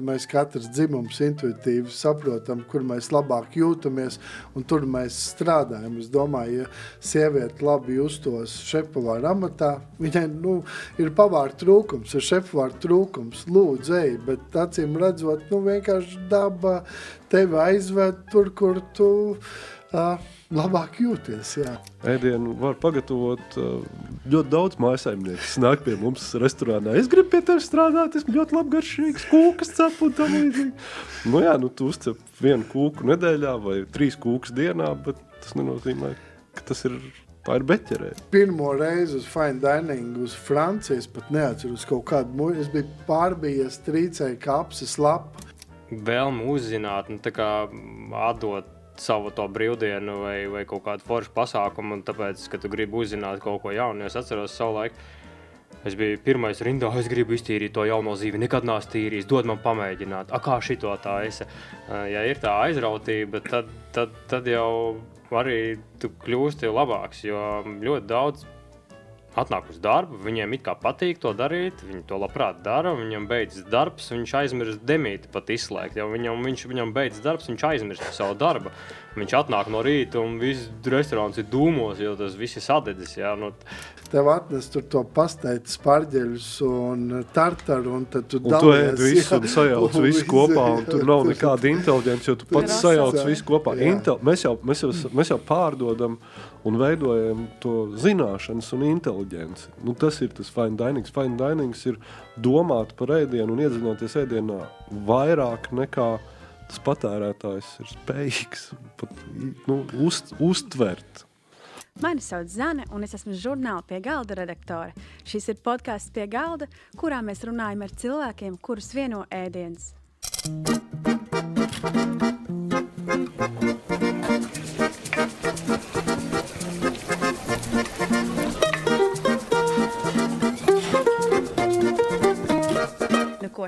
mēs katrs dzimums intuitīvi saprotam, kur mēs labāk jūtamies, un tur mēs strādājam. Es domāju, ja sieviete labi justos šefpavāra amatā, viņai ir pavāra trūkums, ir šefpavāra trūkums, lūdzu, ej, bet acīm redzot, vienkārši daba tevi aizved tur, kur tu labāk jūties, jā. Ēdienu var pagatavot ļoti daudz mājasaimnieku. Nāk pie mums restorānā. Es gribu pie tevi strādāt, esmu ļoti labgaršīgs, kūkas cepu un tam līdzīgi. Tu uzcep 1 kūku nedēļā vai 3 kūkas dienā, bet tas nenozīmē, ka tā ir beķerē. Pirmo reizi uz fine dining uz Francijas, pat neatceru uz kaut kādu es biju pārbījies trīcēju kapses lapu. Vēlmu uzzināt, tā kā atdot savu to brīvdienu vai kaut kādu foršu pasākumu, un tāpēc, ka tu gribi uzzināt kaut ko jaunu. Es atceros savu laiku, es biju pirmais rindā, es gribu iztīrīt to jauno zīvi, nekad nāc tīrījis, dod man pamēģināt. Kā šito tā esi? Ja ir tā aizrautība, tad jau arī tu kļūsti labāks, jo ļoti daudz atnāk uz darbu, viņiem it kā patīk to darīt, viņi to labprāt dara, viņam beidzas darbs, viņš aizmirst demīti pat izslēgt, jo viņam beidzas darbs, viņš aizmirst savu darbu. Viņš atnāk no rīta un viss restorāns ir dūmos, jo tas viss ir sadedzis. Tev atnes tur to pasteitas pārģeļus un tartaru, un tad tu dalies. Un tu ēd visu un sajauc visu kopā, un tur nav nekāda inteliģence, jo tu pats sajauc visu kopā. Mēs jau pārdodam un veidojam to zināšanas un inteliģenci. Tas ir tas fine dining. Fine dining ir domāt par ēdienu un iedzināties ēdienā vairāk nekā tas patērētājs ir spējīgs uztvert. Mani sauc Zane, un es esmu žurnāla Pie galda redaktore. Šis ir podcasts Pie galda, kurā mēs runājam ar cilvēkiem, kurus vieno ēdiens.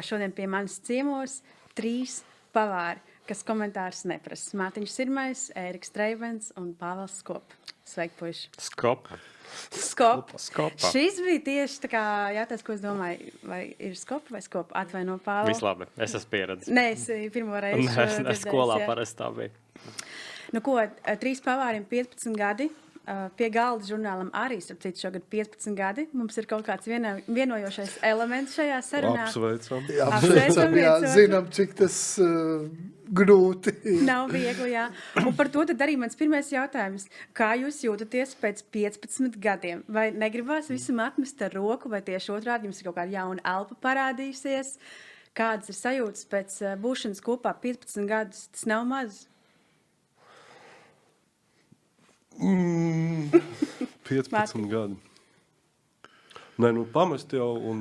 Šodien pie manis ciemos 3 pavāri, kas komentārus neprasa. Mātiņš Sirmais, Ēriks Treivens un Pāvils Skopa. Sveiki, puiši. Skopa. Šis bija tieši tā kā jātās, ko es domāju, vai ir Skopa vai Skopa? Atvaino, Pāvils. Vislabi, es esmu pieredzis. Nē, es pirmo reizi dzirdēju. Skolā parasti tā bija. 3 pavāriem 15 gadi. Pie galda žurnālam arī, starp citu, šogad 15 gadi. Mums ir kaut kāds vienojošais elements šajā sarunā. Apsveicam, jā. Zinām, cik tas grūti. Nav viegli, jā. Un par to tad arī mans pirmais jautājums. Kā jūs jūtaties pēc 15 gadiem? Vai negribās visam atmest ar roku, vai tieši otrādi jums ir kaut kāda jauna elpa parādījusies? Kādas ir sajūtas pēc būšanas kopā 15 gadus? Tas nav maz. 15 gadi. Nē, pamest jau un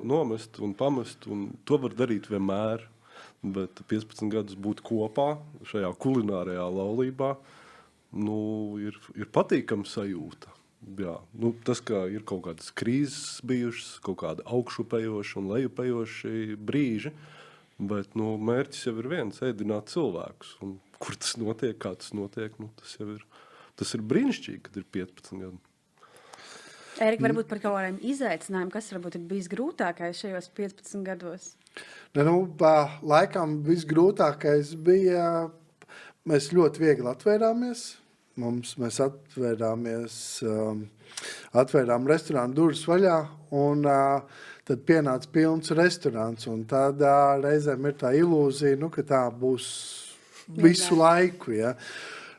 nomest un pamest, un to var darīt vienmēr, bet 15 gadus būt kopā šajā kulinārajā laulībā, ir patīkama sajūta. Jā. Tas, ka ir kaut kādas krīzes bijušas, kaut kāda augšupejoša un lejupējoši brīži, bet mērķis jau ir viens, ēdināt cilvēkus. Un kur tas notiek, kā tas notiek, tas ir brīnišķīgi, kad ir 15 gadi. Ērika, varbūt par kaut kādiem izaicinājumiem, kas varbūt ir bijis grūtākais šajos 15 gados? Laikam visgrūtākais bija, mēs ļoti viegli atvērāmies. Mēs atvērām restorānu durvis vaļā, un tad pienāca pilns restorāns. Un tad reizēm ir tā ilūzija, ka tā būs visu laiku, ja.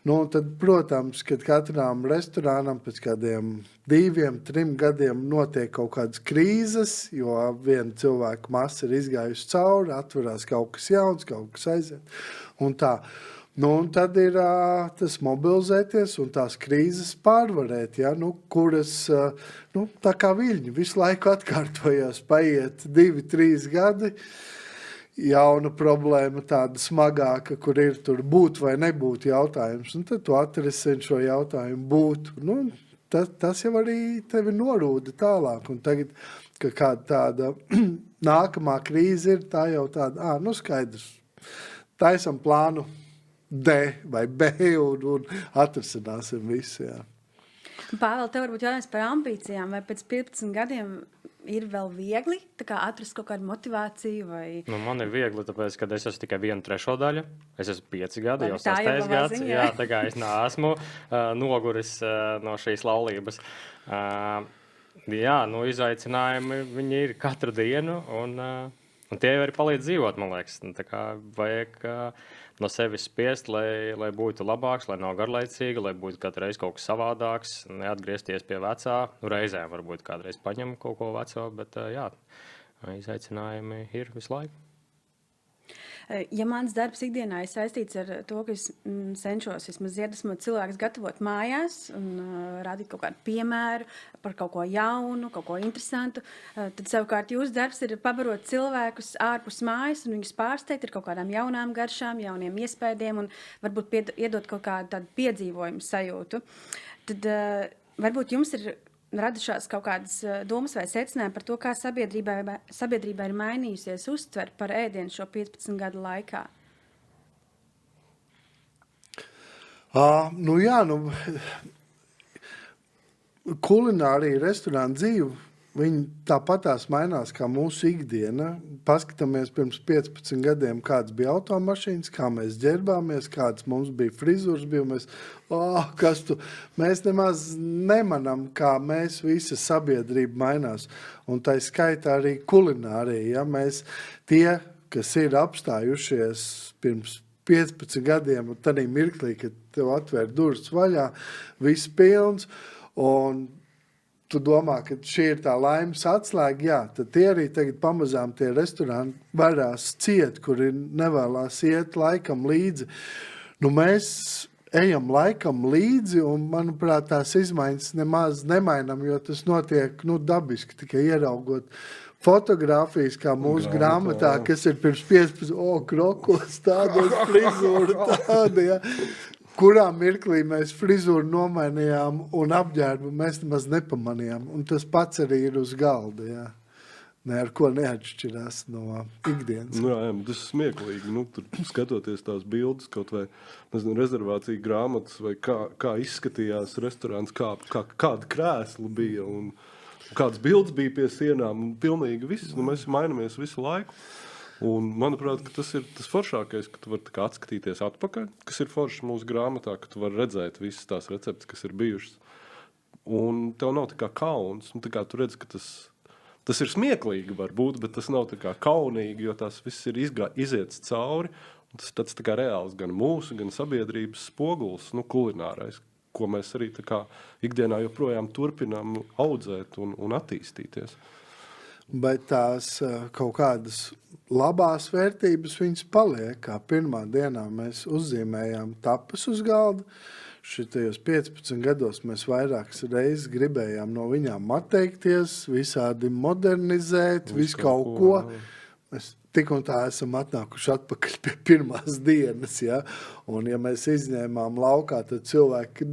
Tad, protams, kad katram restorānam pēc kādiem 2-3 gadiem notiek kaut kādas krīzes, jo viena cilvēku masa ir izgājusi cauri, atverās kaut kas jauns, kaut kas aiziet. Un tā. Un tad ir tas mobilizēties un tās krīzes pārvarēt, ja, kuras tā kā viļņi visu laiku atkārtojās, paiet 2-3 gadi. Jauna problēma, tāda smagāka, kur ir tur būt vai nebūt jautājums. Un tad tu atrisini šo jautājumu būt. Tas jau arī tevi norūda tālāk. Un tagad, ka kāda tāda nākamā krīze ir, tā jau tāda, skaidrs. Taisam plānu D vai B un atrisināsim visu, jā. Pāvēl, tev varbūt jautājums par ambīcijām, vai pēc 15 gadiem ir vēl viegli atrast kaut kādu motivāciju? Vai... Nu, man ir viegli, tāpēc, ka es esmu tikai 1/3 daļa. Es esmu 5 gadi, jau Tā jau 6. gads. ziņā. Jā, tā kā es neesmu noguris no šīs laulības. Jā, nu, izaicinājumi viņi ir katru dienu, un tie arī palīdz dzīvot, man liekas. Tā kā vajag no sevis spiest, lai būtu labāks, lai nav garlaicīgi, lai būtu katru reizi kaut kas savādāks, neatgriezties pie vecā. Nu, reizēm varbūt kādreiz paņem kaut ko veco, bet jā, izaicinājumi ir visu laiku. Ja mans darbs ikdienā ir saistīts ar to, ka es cenšos vismaz iedvesmot cilvēkus gatavot mājās un rādīt kaut kādu piemēru par kaut ko jaunu, kaut ko interesantu, tad savukārt jūsu darbs ir pabarot cilvēkus ārpus mājas un viņus pārsteigt ar kaut kādām jaunām garšām, jauniem iespējiem un varbūt iedot kaut kādu tādu piedzīvojumu sajūtu. Tad varbūt jums ir radušās kaut kādas domas vai secinājumi par to, kā sabiedrībā ir mainījusies uztver par ēdienu šo 15 gadu laikā? Kulinārija, restorāna dzīve, viņi tāpatās mainās kā mūsu ikdiena. Paskatāmies pirms 15 gadiem, kāds bija automašīnas, kā mēs ģērbāmies, kāds mums bija frizūras, mēs nemaz nemanām, kā mēs visa sabiedrība mainās. Un tā skaitā arī kulinārija. Ja? Mēs tie, kas ir apstājušies pirms 15 gadiem, un tādā mirklī, kad tev atvēr durvis vaļā, viss pilns, un tu domā, ka šī ir tā laimes atslēga, jā, tad tie arī tagad pamazām tie restorāni varās ciet, kuri nevēlās iet laikam līdzi. Nu, mēs ejam laikam līdzi, un, manuprāt, tās izmaiņas nemaz nemainam, jo tas notiek, dabiski, tikai ieraugot fotogrāfijas, kā mūsu grāmatā, kas ir pirms 15, krokos, tāda frizūra, tāda, ja. Kurā mirklī mēs frizūru nomainījām un apģērbu mēs nemaz nepamanījām. Un tas pats arī ir uz galda, jā. Ne ar ko neatšķirās no ikdienas. Jā, tas ir smieklīgi. Tur skatoties tās bildes, kaut vai rezervācija grāmatas, vai kā izskatījās restorāns, kāda krēsla bija un kādas bildes bija pie sienām. Un pilnīgi viss. Mēs mainamies visu laiku. Un, manuprāt, tas ir tas foršākais, ka tu vari atskatīties atpakaļ, kas ir foršs mūsu grāmatā, ka tu vari redzēt visas tās receptes, kas ir bijušas. Un tev nav tā kā kauns. Tā kā tu redzi, ka tas ir smieklīgi varbūt, bet tas nav tā kā kaunīgi, jo tas viss ir iziets cauri. Un tas tāds tā kā reāls gan mūsu, gan sabiedrības spoguls, kulinārais, ko mēs arī tā kā ikdienā joprojām turpinām audzēt un attīstīties. Bet tās kaut kādas labās vērtības viņas paliek. Kā pirmā dienā mēs uzzīmējām tapas uz galda. Šitajos 15 gados mēs vairākas reizes gribējām no viņām atteikties, visādi modernizēt, visu kaut ko. Mēs tik un tā esam atnākuši atpakaļ pie pirmās dienas, ja? Un ja mēs izņēmām laukā, tad cilvēki,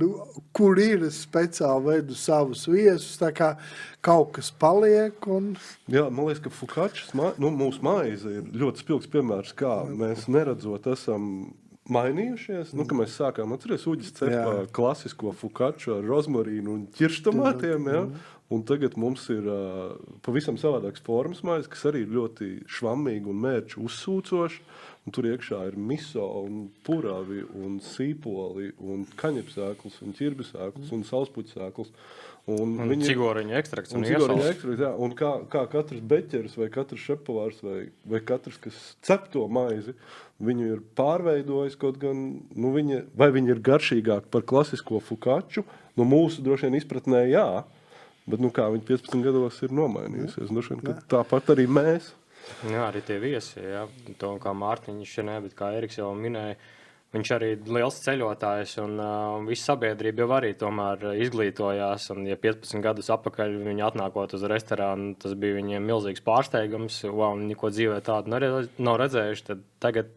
kur ir speciāli veidu savus viesus, tā kā kaut kas paliek. Un... Jā, man liekas, ka fukačas, mūsu maize ir ļoti spilgs piemērs, kā mēs neredzot esam mainījušies. Ka mēs sākām, atceries, Uģis cepā klasisko fukaču ar rozmarīnu un ķirštomātiem, ja? Un tagad mums ir pavisam savādāks formas maize, kas arī ir ļoti švammīgi un mērķu uzsūcoši. Un tur iekšā ir miso un puravi un sīpoli un kaņepsēklis un ķirbisēklis un salspuķsēklis. Un cigoriņu ekstrakts un iesaus. Un kā katrs beķeris vai katrs šepavārs vai katrs, kas cep to maizi, viņu ir pārveidojis kaut gan, vai viņi ir garšīgāki par klasisko fukaču, mūsu droši vien izpratnē jā. Bet kā viņi 15 gados ir nomainījusies. Tāpat arī mēs. Jā, arī tie viesi. Jā. To, kā Mārtiņš, bet kā Eriks jau minēja, viņš arī ir liels ceļotājs un visa sabiedrība jau arī tomēr izglītojās. Un, ja 15 gadus atpakaļ viņi atnākot uz restorānu, tas bija viņiem milzīgs pārsteigums. Viņi neko dzīvē tādu nav redzējuši. Tad tagad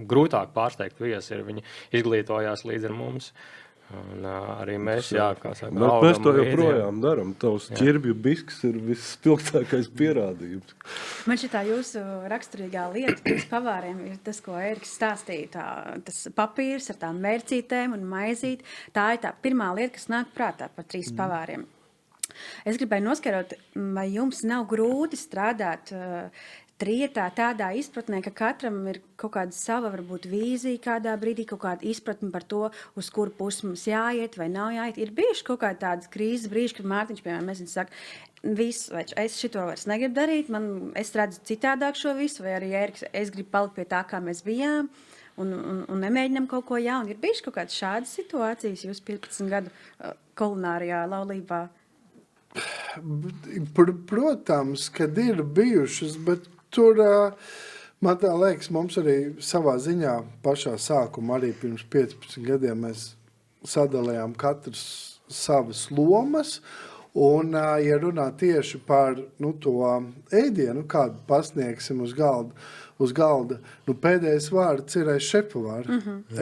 grūtāk pārsteigt viesi ir. Viņi izglītojās līdz ar mums. Un arī mēs, mēs to joprojām darām. Tavs ķirbju bisks ir visspilgtākais pierādījums. Man šitā jūsu raksturīgā lieta pēc pavāriem ir tas, ko Eriks stāstīja, tas papīrs ar tām mērcītēm un maizīt. Tā ir tā pirmā lieta, kas nāk prātā par 3 pavāriem. Es gribēju noskarot, vai jums nav grūti strādāt trietā tādā izpratnē, ka katram ir kaut kāda sava, varbūt, vīzija kādā brīdī, kaut kāda izpratne par to, uz kuru pusi mums jāiet vai nav jāiet. Ir bijuši kaut kādi tādas krīzes brīži, kad Mārtiņš, piemēram, es saku, visu, vai es šito vairs negribu darīt, es redzu citādāk šo visu, vai arī Ēriks, es gribu palikt pie tā, kā mēs bijām, un nemēģinam kaut ko jaunu. Ir bijuši kaut kādas šādas situācijas jūs 15 gadu kulinārijā laulībā? Protams, kad ir bijušas, bet tur, man tā liekas, mums arī savā ziņā pašā sākumā, arī pirms 15 gadiem mēs sadalījām katrs savas lomas, un, ja runā tieši par to ēdienu, kādu pasniegsim uz galda, pēdējais vārds ir šefpavāra.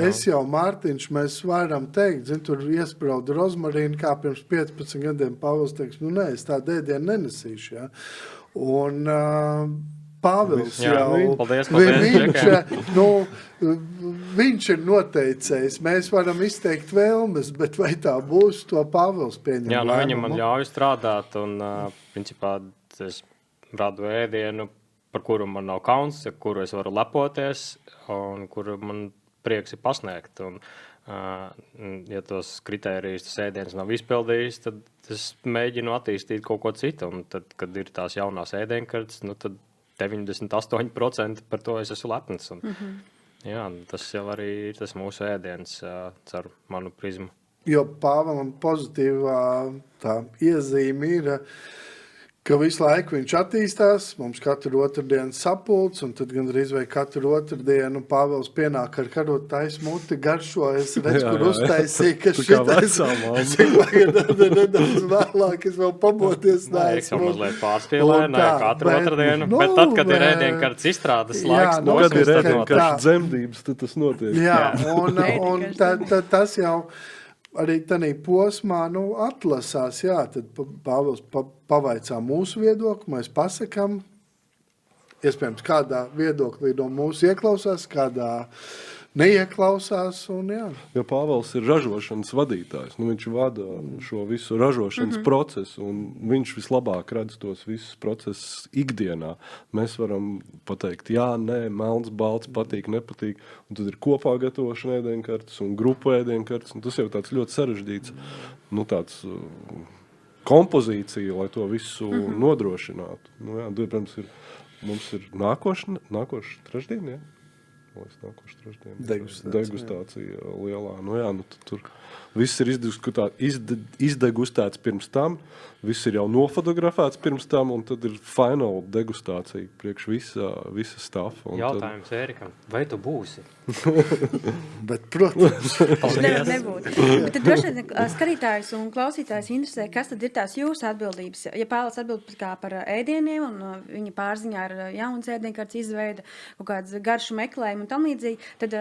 Es jau, Mārtiņš, mēs varam teikt, tur iesprauda rozmarīnu, kā pirms 15 gadiem Pāvils teiks, nē, es tādu ēdienu nenesīšu, ja. Un Pāvils jau, paldies, viņš ir noteicējis, mēs varam izteikt vēlmes, bet vai tā būs, to Pāvils pieņem Jā, lēmumu. Viņam man ļauj strādāt, un principā es radu ēdienu, par kuru man nav kauns, ar kuru es varu lepoties, un kuru man prieks ir pasniegt. Un, ja tos kritērijus, tas ēdiens nav izpildījis, tad es mēģinu attīstīt kaut ko citu. Un tad, kad ir tās jaunās ēdienkartes, tad 98% par to es esmu lepns. Un, jā, tas jau arī ir tas mūsu ēdiens caur manu prizmu. Jo Pāvēlam pozitīvā tā iezīme ir, ka visu laiku viņš attīstās, mums katru otrdienu sapulcs, un tad gandrīz vai katru otrdienu Pāvels pienāk ar karot taisa muti, garšo, es redzu, kur uztaisīja, ka šitais, es nedaudz vēlāk, es vēl pamoties neesmu. Nē, mazliet pārspīlē, katru otrdienu, bet tad, kad ir ēdienkartes izstrādes laiks, kad ir ēdienkartes dzemdības, tad tas notiek. Jā, un tas jau arī tādā posmā atlasās, jā, tad Pāvils pavaicā mūsu viedokli, mēs pasakām, iespējams, kādā viedoklī no mūsu ieklausās, kādā neieklausās, un jā. Jo Pāvils ir ražošanas vadītājs, viņš vada šo visu ražošanas procesu, un viņš vislabāk redz tos visus procesus ikdienā. Mēs varam pateikt, jā, nē, melns, balts, patīk, nepatīk, un tad ir kopā gatavošana ēdienkartes un grupu ēdienkartes, un tas jau tāds ļoti sarežģīts, tāds kompozīcija, lai to visu nodrošinātu. Jā, protams, mums ir nākošais trešdien, jā? Degustācija lielā. Jā, tur viss ir izdegustēts pirms tam, viss ir jau nofotografēts pirms tam, un tad ir final degustācija priekš visa stafa. Jautājums Ērikam, vai tu būsi? Bet, protams. Nebūtu. Bet tad droši vien skatītājs un klausītājs interesē, kas tad ir tās jūsu atbildības. Ja Pāvils atbild kā par ēdieniem, un viņa pārziņā ir jauns ēdienkartes izveida, kaut kāds garšu meklējumi un tam līdzīgi, tad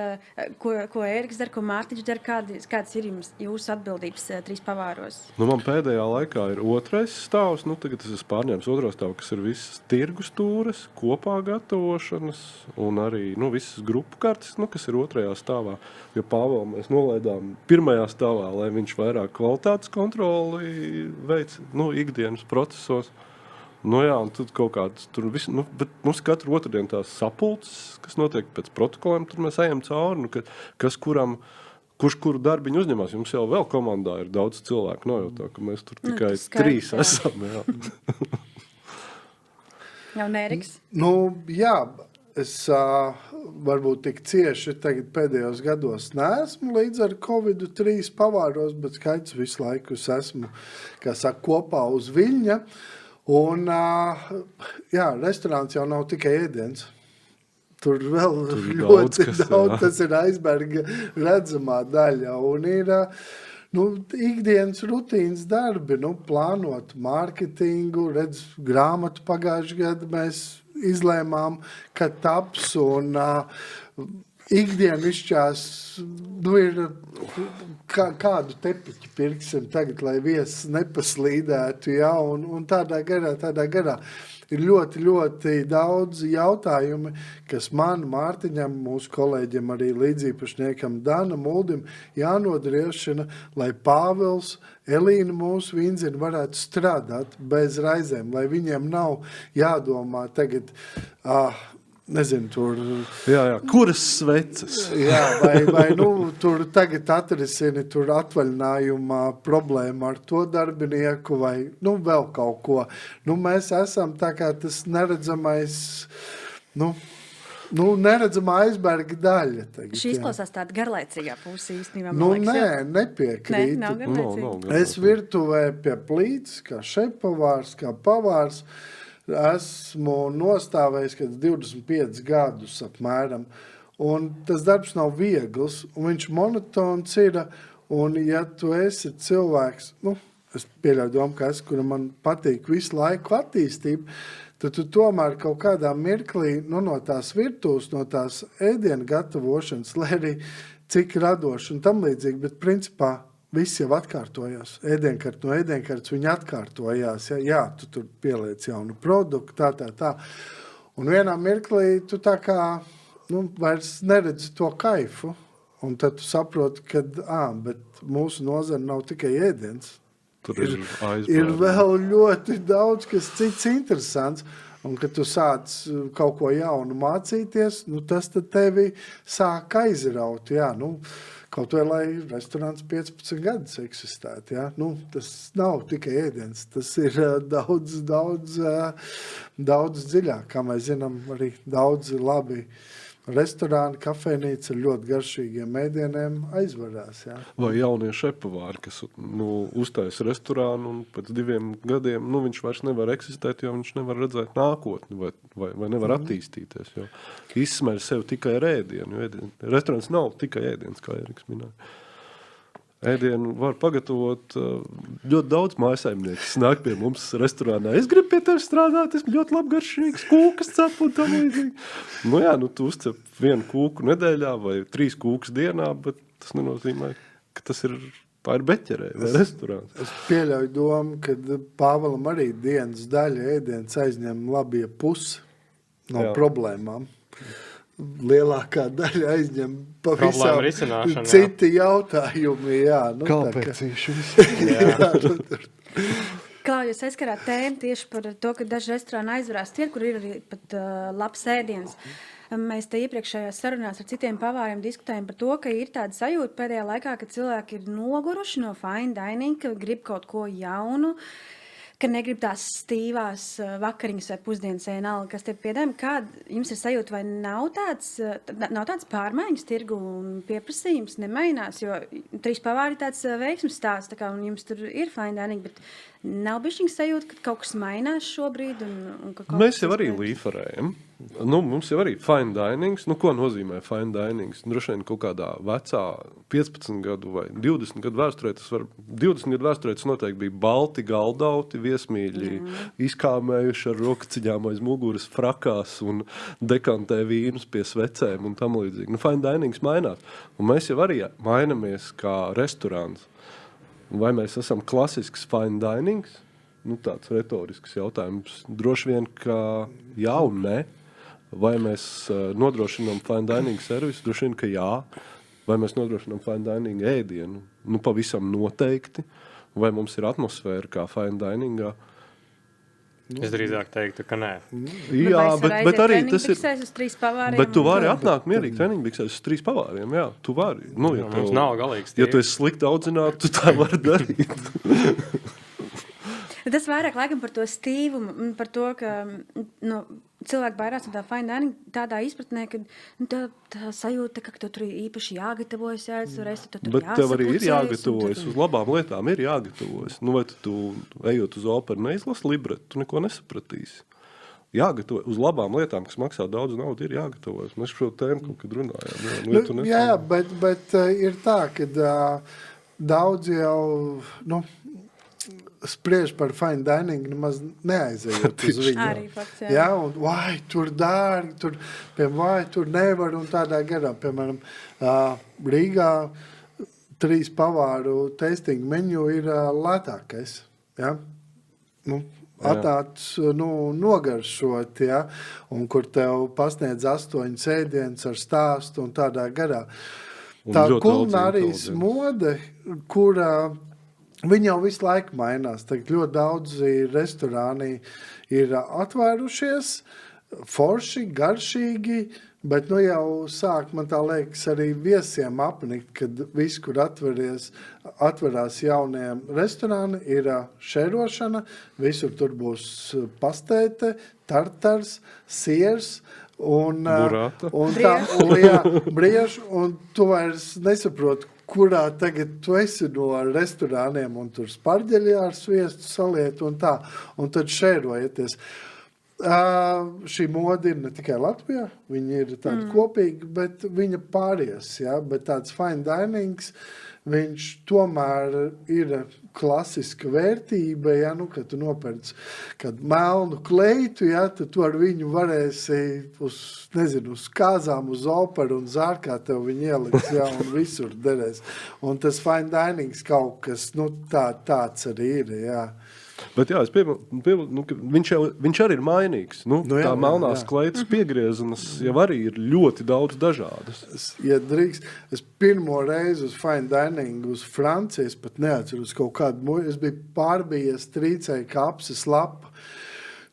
ko Ēriks dara, ko Mārtiņš dara, kāds ir jūsu atbildības trīs pavāros? Man pēdējā laikā ir otrais stāvs, tagad es esmu pārņēmis otro stāvu, kas ir visas tirgus tūres, kopā gatavošanas un arī visas grupu kartes, kas ir otrajā stāvā. Jo Pāvēlu mēs nolaidām pirmajā stāvā, lai viņš vairāk kvalitātes kontroli veic ikdienas procesos. Jā, un tad kaut kāds tur viss, bet mums katru otrdienu tās sapulces, kas notiek pēc protokoliem, tur mēs ejam cauri, kurš kuru darbiņu uzņemās. Jums jau vēl komandā ir daudz cilvēku, nav jau tā, ka mēs tur tikai trīs esam. Jā. Jau Ēriks? Jā, es varbūt tik cieši tagad pēdējos gados neesmu līdz ar Covidu 3 pavāros, bet skaits visu laiku es esmu, kā saka, kopā uz viļņa. Un, jā, restorāns jau nav tikai ēdiens. Tur vēl ļoti daudz, tas ir aizberga redzamā daļa. Un ir ikdienas rutīnas darbi, plānot mārketingu, grāmatu pagājušajā gadu mēs izlēmām, ka taps. Un ikdienišķās, ir kādu tepiķi pirksim tagad, lai viesis nepaslīdētu, ja, un tādā garā. Ir ļoti, ļoti daudz jautājumi, kas man, Mārtiņam, mūsu kolēģiem, arī līdzīpašniekam Danam Uldim jānodriešina, lai Pāvils, Elīna mūsu Vindzina varētu strādāt bez raizēm, lai viņiem nav jādomā tagad, nezinu, tur... Jā, kuras sveces? Jā, vai tur tagad atrisini tur atvaļinājumā problēmu ar to darbinieku vai, vēl kaut ko. Mēs esam tā kā tas neredzamais, neredzamā aizberga daļa. Tagad, Šī izklausās tāda garlaicīgā puse īstenībā, nepiekrītu. Nav garlaicīga. Es virtuvē pie plīts, kā šefpavārs, kā pavārs, esmu nostāvējis 25 gadus apmēram, un tas darbs nav viegls, un viņš monotons ir, un ja tu esi cilvēks, es pieļauju domu, ka kuram man patīk visu laiku attīstība, tad tu tomēr kaut kādā mirklī, no tās virtuves, no tās ēdienu gatavošanas, lai arī cik radoši un tam līdzīgi, bet principā viss jau atkārtojās. Ēdienkarts no ēdienkarts viņi atkārtojās. Jā, tu tur pieliec jaunu produktu, tā. Un vienā mirklī tu tā kā, vairs neredzi to kaifu. Un tad tu saproti, ka, bet mūsu nozara nav tikai ēdiens. Tur ir vēl ļoti daudz, kas cits interesants. Un, kad tu sāc kaut ko jaunu mācīties, tas tad tevi sāk aizraut, jā, kaut vai, lai restorāns 15 gadus eksistētu, jā, tas nav tikai ēdiens, tas ir daudz dziļāk, kā mēs zinām, arī daudz labi restorāni, kafejnīca ar ļoti garšīgiem ēdieniem aizvarās, jā. Vai jaunie šefpavāri, kas uztaisa restorānu un pēc 2 gadiem, viņš vairs nevar eksistēt, jo viņš nevar redzēt nākotni vai nevar attīstīties, jo izsmer sev tikai ar ēdienu. Restorāns nav tikai ēdiens, kā Eriks minēja. Ēdienu var pagatavot ļoti daudz mājasaimnieku. Nāk pie mums restorānā. Es gribu pie tevi strādāt, esmu ļoti labgaršīgs, kūkas cep un tam līdzīgi. Tu uzcep 1 kūku nedēļā vai 3 kūkas dienā, bet tas nenozīmē, ka tā ir beķerē vai restorāns. Es pieļauju domu, ka Pāvalam arī dienas daļa ēdiens aizņem labie pusi no problēmām. Lielākā daļa aizņem pavisam citi jautājumi. Jā, kāpēc viņš Kā jūs aizskarāt tēmu tieši par to, ka daži restorāni aizvarās tie, kur ir arī pat labs ēdiens. Mēs te iepriekšējās sarunās ar citiem pavāriem diskutējam par to, ka ir tāda sajūta pēdējā laikā, ka cilvēki ir noguruši no fine dining, ka grib kaut ko jaunu, ka negrib tās stīvās vakariņas vai pusdienas vienalga, kas te piedāvājam. Kāda jums ir sajūta, vai nav tāds pārmaiņas tirgu un pieprasījums nemainās, jo 3 pavāri tāds veiksmes stāsts, tā kā, un jums tur ir fine dining, bet nav bišķiņ sajūta, ka kaut kas mainās šobrīd? Mēs jau arī līferējam. Mums jau arī fine dinings. Ko nozīmē fine dinings? Droši vien kaut kādā vecā 15 gadu vai 20 gadu vēsturē, 20 gadu vēsturē tas noteikti bija balti galdauti, viesmīļi, izkāmējuši ar rokaciņām aiz muguras frakās un dekantē vīnus pie svecēm un tam līdzīgi. Fine dinings mainās. Un mēs jau arī mainamies kā restorāns. Vai mēs esam klasisks fine dinings? Tāds retorisks jautājums. Droši vien, ka jā un nē. Vai mēs nodrošinām fine dining servisu? Droši vien, ka jā. Vai mēs nodrošinām fine dining ēdienu? Pavisam noteikti. Vai mums ir atmosfēra kā fine diningā? Es drīzāk teiktu, ka nē. Jā, bet arī tas ir... Uz 3 pavāriem. Bet tu vari atnākt mierīgi treniņbiksēs uz 3 pavāriem, jā. Tu vari. Ja mums nav galīgs tie. Ja tu esi slikti audzināts, tu tā vari darīt. Tas vairāk laikam par to stīvumu, par to, ka cilvēki bairās no tā fine dining tādā izpratnē, ka tā sajūta, ka tu tur īpaši jāgatavojas, bet tev arī ir jāgatavojas, uz labām lietām ir jāgatavojas. Vai tu ejot uz operu neizlasi libretu, tu neko nesapratīsi. Jāgatavojas uz labām lietām, kas maksā daudz naudu, ir jāgatavojas. Mēs šo tēmu kaut kad runājām. Jā, bet ir tā, ka daudz jau... spriež par fine dining, nemaz neaizējot uz viņu. Arī fakts, jā. Jā, un vai, tur dārgi, tur, vai, tur nevar, un tādā garā, piemēram, Rīgā 3 pavāru tasting menu ir lētākais, jā. Nu, atnāc, nogaršot, ja, un kur tev pasniedz 8 ēdienas ar stāstu un tādā garā. Tā kulinārijas mode, kura viņa jau visu laiku mainās. Tagad ļoti daudzi restorāni ir atvērušies, forši, garšīgi, bet jau sāk, man tā liekas, arī viesiem apnikt, kad viss, kur atverās jauniem restorāni, ir šerošana, visur tur būs pastēte, tartars, siers, un briež, un tu vairs nesaproti, kurā tagad tu esi no restorāniem, un tur sparģeļi ar sviestu saliet un tā, un tad šērojieties. Šī moda ir ne tikai Latvijā, viņa ir tāda kopīga, bet viņa pāries, ja? Bet tāds fine dinings, viņš tomēr ir klasiska vērtība, ja? Nu, kad tu nopērc kādu melnu kleitu, ja? Tad tu ar viņu varēsi uz kāzām, uz operu un zārkā tev viņu ieliks, ja? Un visur derēs. Un tas fine dinings kaut kas, tāds arī ir, jā. Bet jā, es viņš arī ir mainīgs. Tā melnās kleitas piegriezenas jau arī ir ļoti daudz dažādas. Ja drīkst, es pirmo reizi uz fine dining uz Francijas, pat neatceros kaut kādu, es biju pārbījies Trīcēja kapses lapa.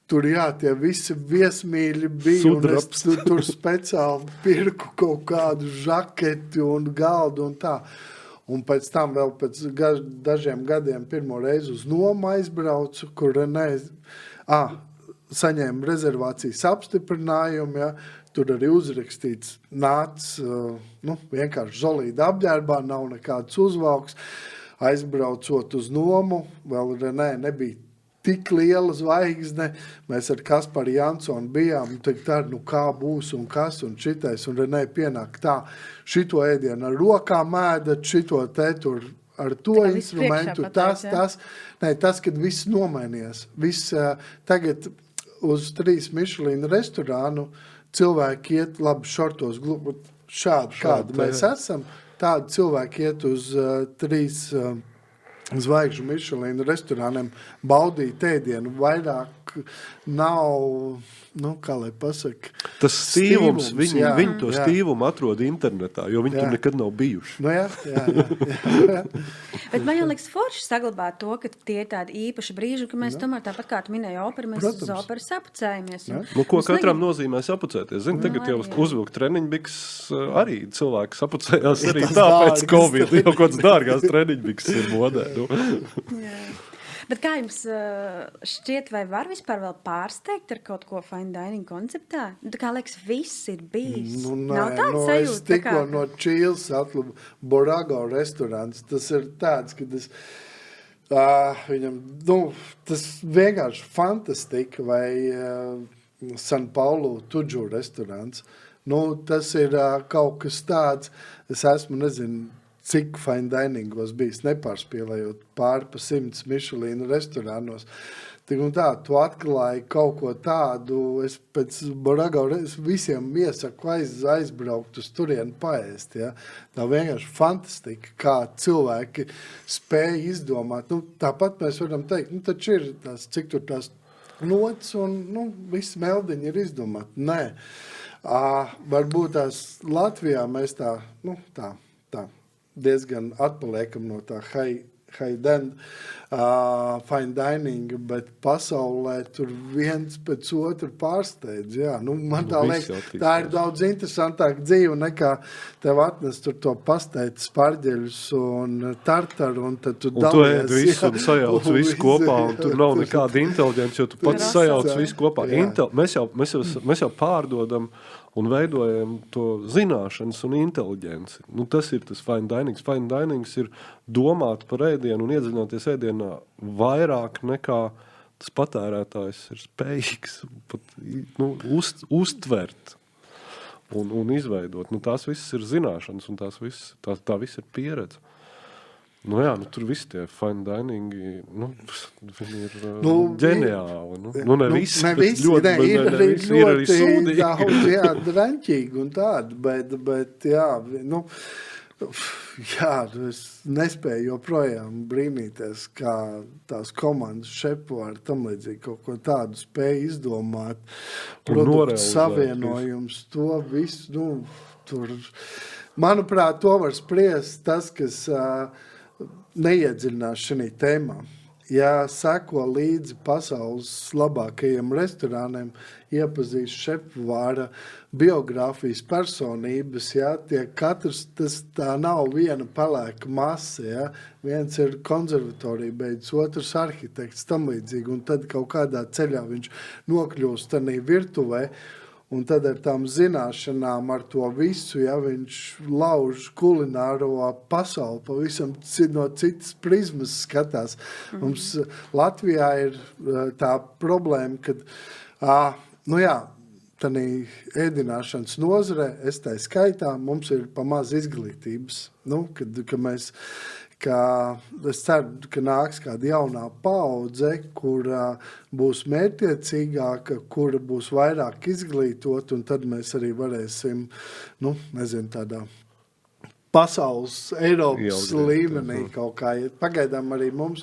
Tur tie visi viesmīļi bija, Sudrabs. Un es tur speciāli pirku kaut kādu žaketi un galdu un tā. Un pēc tam vēl pēc dažiem gadiem pirmo reizi uz nomu aizbraucu, kur saņēmu rezervācijas apstiprinājumu, ja, tur arī uzrakstīts, nāc, vienkārši žolīda apģērbā, nav nekāds uzvalks, aizbraucot uz nomu, vēl nebija tik liela zvaigzne, mēs ar Kasparu Jansonu bijām, tā, kā būs un kas un šitais, un Renē pienāk tā, šito ēdienu ar rokām ēdat, šito te tur ar to tā instrumentu, tas, kad viss nomainījās. Tagad uz 3 Michelin restorānu cilvēki iet labi šortos, šādi, kādi mēs esam, tādi cilvēki iet uz 3 zvaigžu Michelin restorāniem baudīt ēdienu, vairāk nav, kā lai pasaka, tas stīvums, viņi to stīvumu atrod internetā, jo viņi tur nekad nav bijuši. Jā. Bet man liekas forši saglabāt to, ka tie ir tādi īpaši brīži, ka mēs tomēr tāpat kā tu minēji operu, mēs uz operu sapucējamies. Ko katram nozīmē sapucēties? Zini, tagad jau uzvilkt treniņbiks arī cilvēki sapucējās arī tāpēc Covid, jau kāds dārgās treniņbiks ir modē. Jā. Bet kā jums šķiet, vai var vispār vēl pārsteigt ar kaut ko fine dining konceptā? Tā kā liekas, viss ir bijis. Nav tāds sajūta. Es tikko no Čīles atlubu Borago restorāns. Tas ir tāds, ka viņam, tas vienkārši fantastika vai San Paulo Tudžu restorāns. Tas ir kaut kas tāds, es esmu, nezinu, cik fine diningos bijis, nepārspīlējot pāri pa 100 Michelin restorānos. Tik un tā, tu atklāji kaut ko tādu, es pēc Borago visiem iesaku aizbraukt uz turienu paēst, ja. Tā vienkārši fantastika, kā cilvēki spēja izdomāt. Tāpat mēs varam teikt, taču ir tās, cik tur tās nots un, visi meldiņi ir izdomāti. Nē, varbūt tās Latvijā mēs tā diezgan atpaliekam no tā high-end fine dining, bet pasaulē tur viens pēc otru pārsteidz. Jā. Man tā liekas, tā ir daudz interesantāk dzīve nekā tev atnest tur to pasteitu sparģeļus un tartaru, un tad tu dalies. Un tu ēd visu un sajauc visu kopā, un tur nav nekāda inteliģence, jo tu pats sajauc visu kopā. Mēs jau pārdodam un veidojam to zināšanas un inteliģenci. Tas ir tas fine dinings. Fine dinings ir domāt par ēdienu un iedziļināties ēdienā vairāk nekā tas patērētājs ir spējīgs pat, uztvert un izveidot. Tās visas ir zināšanas un tā viss ir pieredze. Nu jā, tur viss tie fine dining, viņi ir ģeniāli. Ne visi, ne visi, ļoti, ir arī visi, ir arī sūdīgi. daudz, jā, draņķīgi un tādi, bet jā, jā, es nespēju joprojām brīnīties, kā tās komandas šepu ar tam līdzīgi kaut ko tādu spēju izdomāt, produktu savienojums, to visu, tur, manuprāt, to var spriest tas, kas neiedziļinās šajā tēmā. Ja seko līdzi pasaules labākajiem restorāniem, iepazīst šefu vāra biogrāfijas personības, ja, tie katrs, tā nav viena pelēka masa, ja. Viens ir konservatorija beidz, otrs arhitekts, tam līdzīgi, un tad kaut kādā ceļā viņš nokļūst tādā virtuvē, un tad ar tām zināšanām, ar to visu, ja viņš lauž kulināro pasauli, pavisam no citas prizmas skatās. Mums Latvijā ir tā problēma, kad, tādā ēdināšanas nozarē, es tā skaitā, mums ir pamaz izglītības. Kad mēs, es ceru, ka nāks kāda jaunā paudze, kura būs mērķtiecīgāka, kura būs vairāk izglītot, un tad mēs arī varēsim, tādā pasaules, Eiropas līmenī kaut kā. Pagaidām arī mums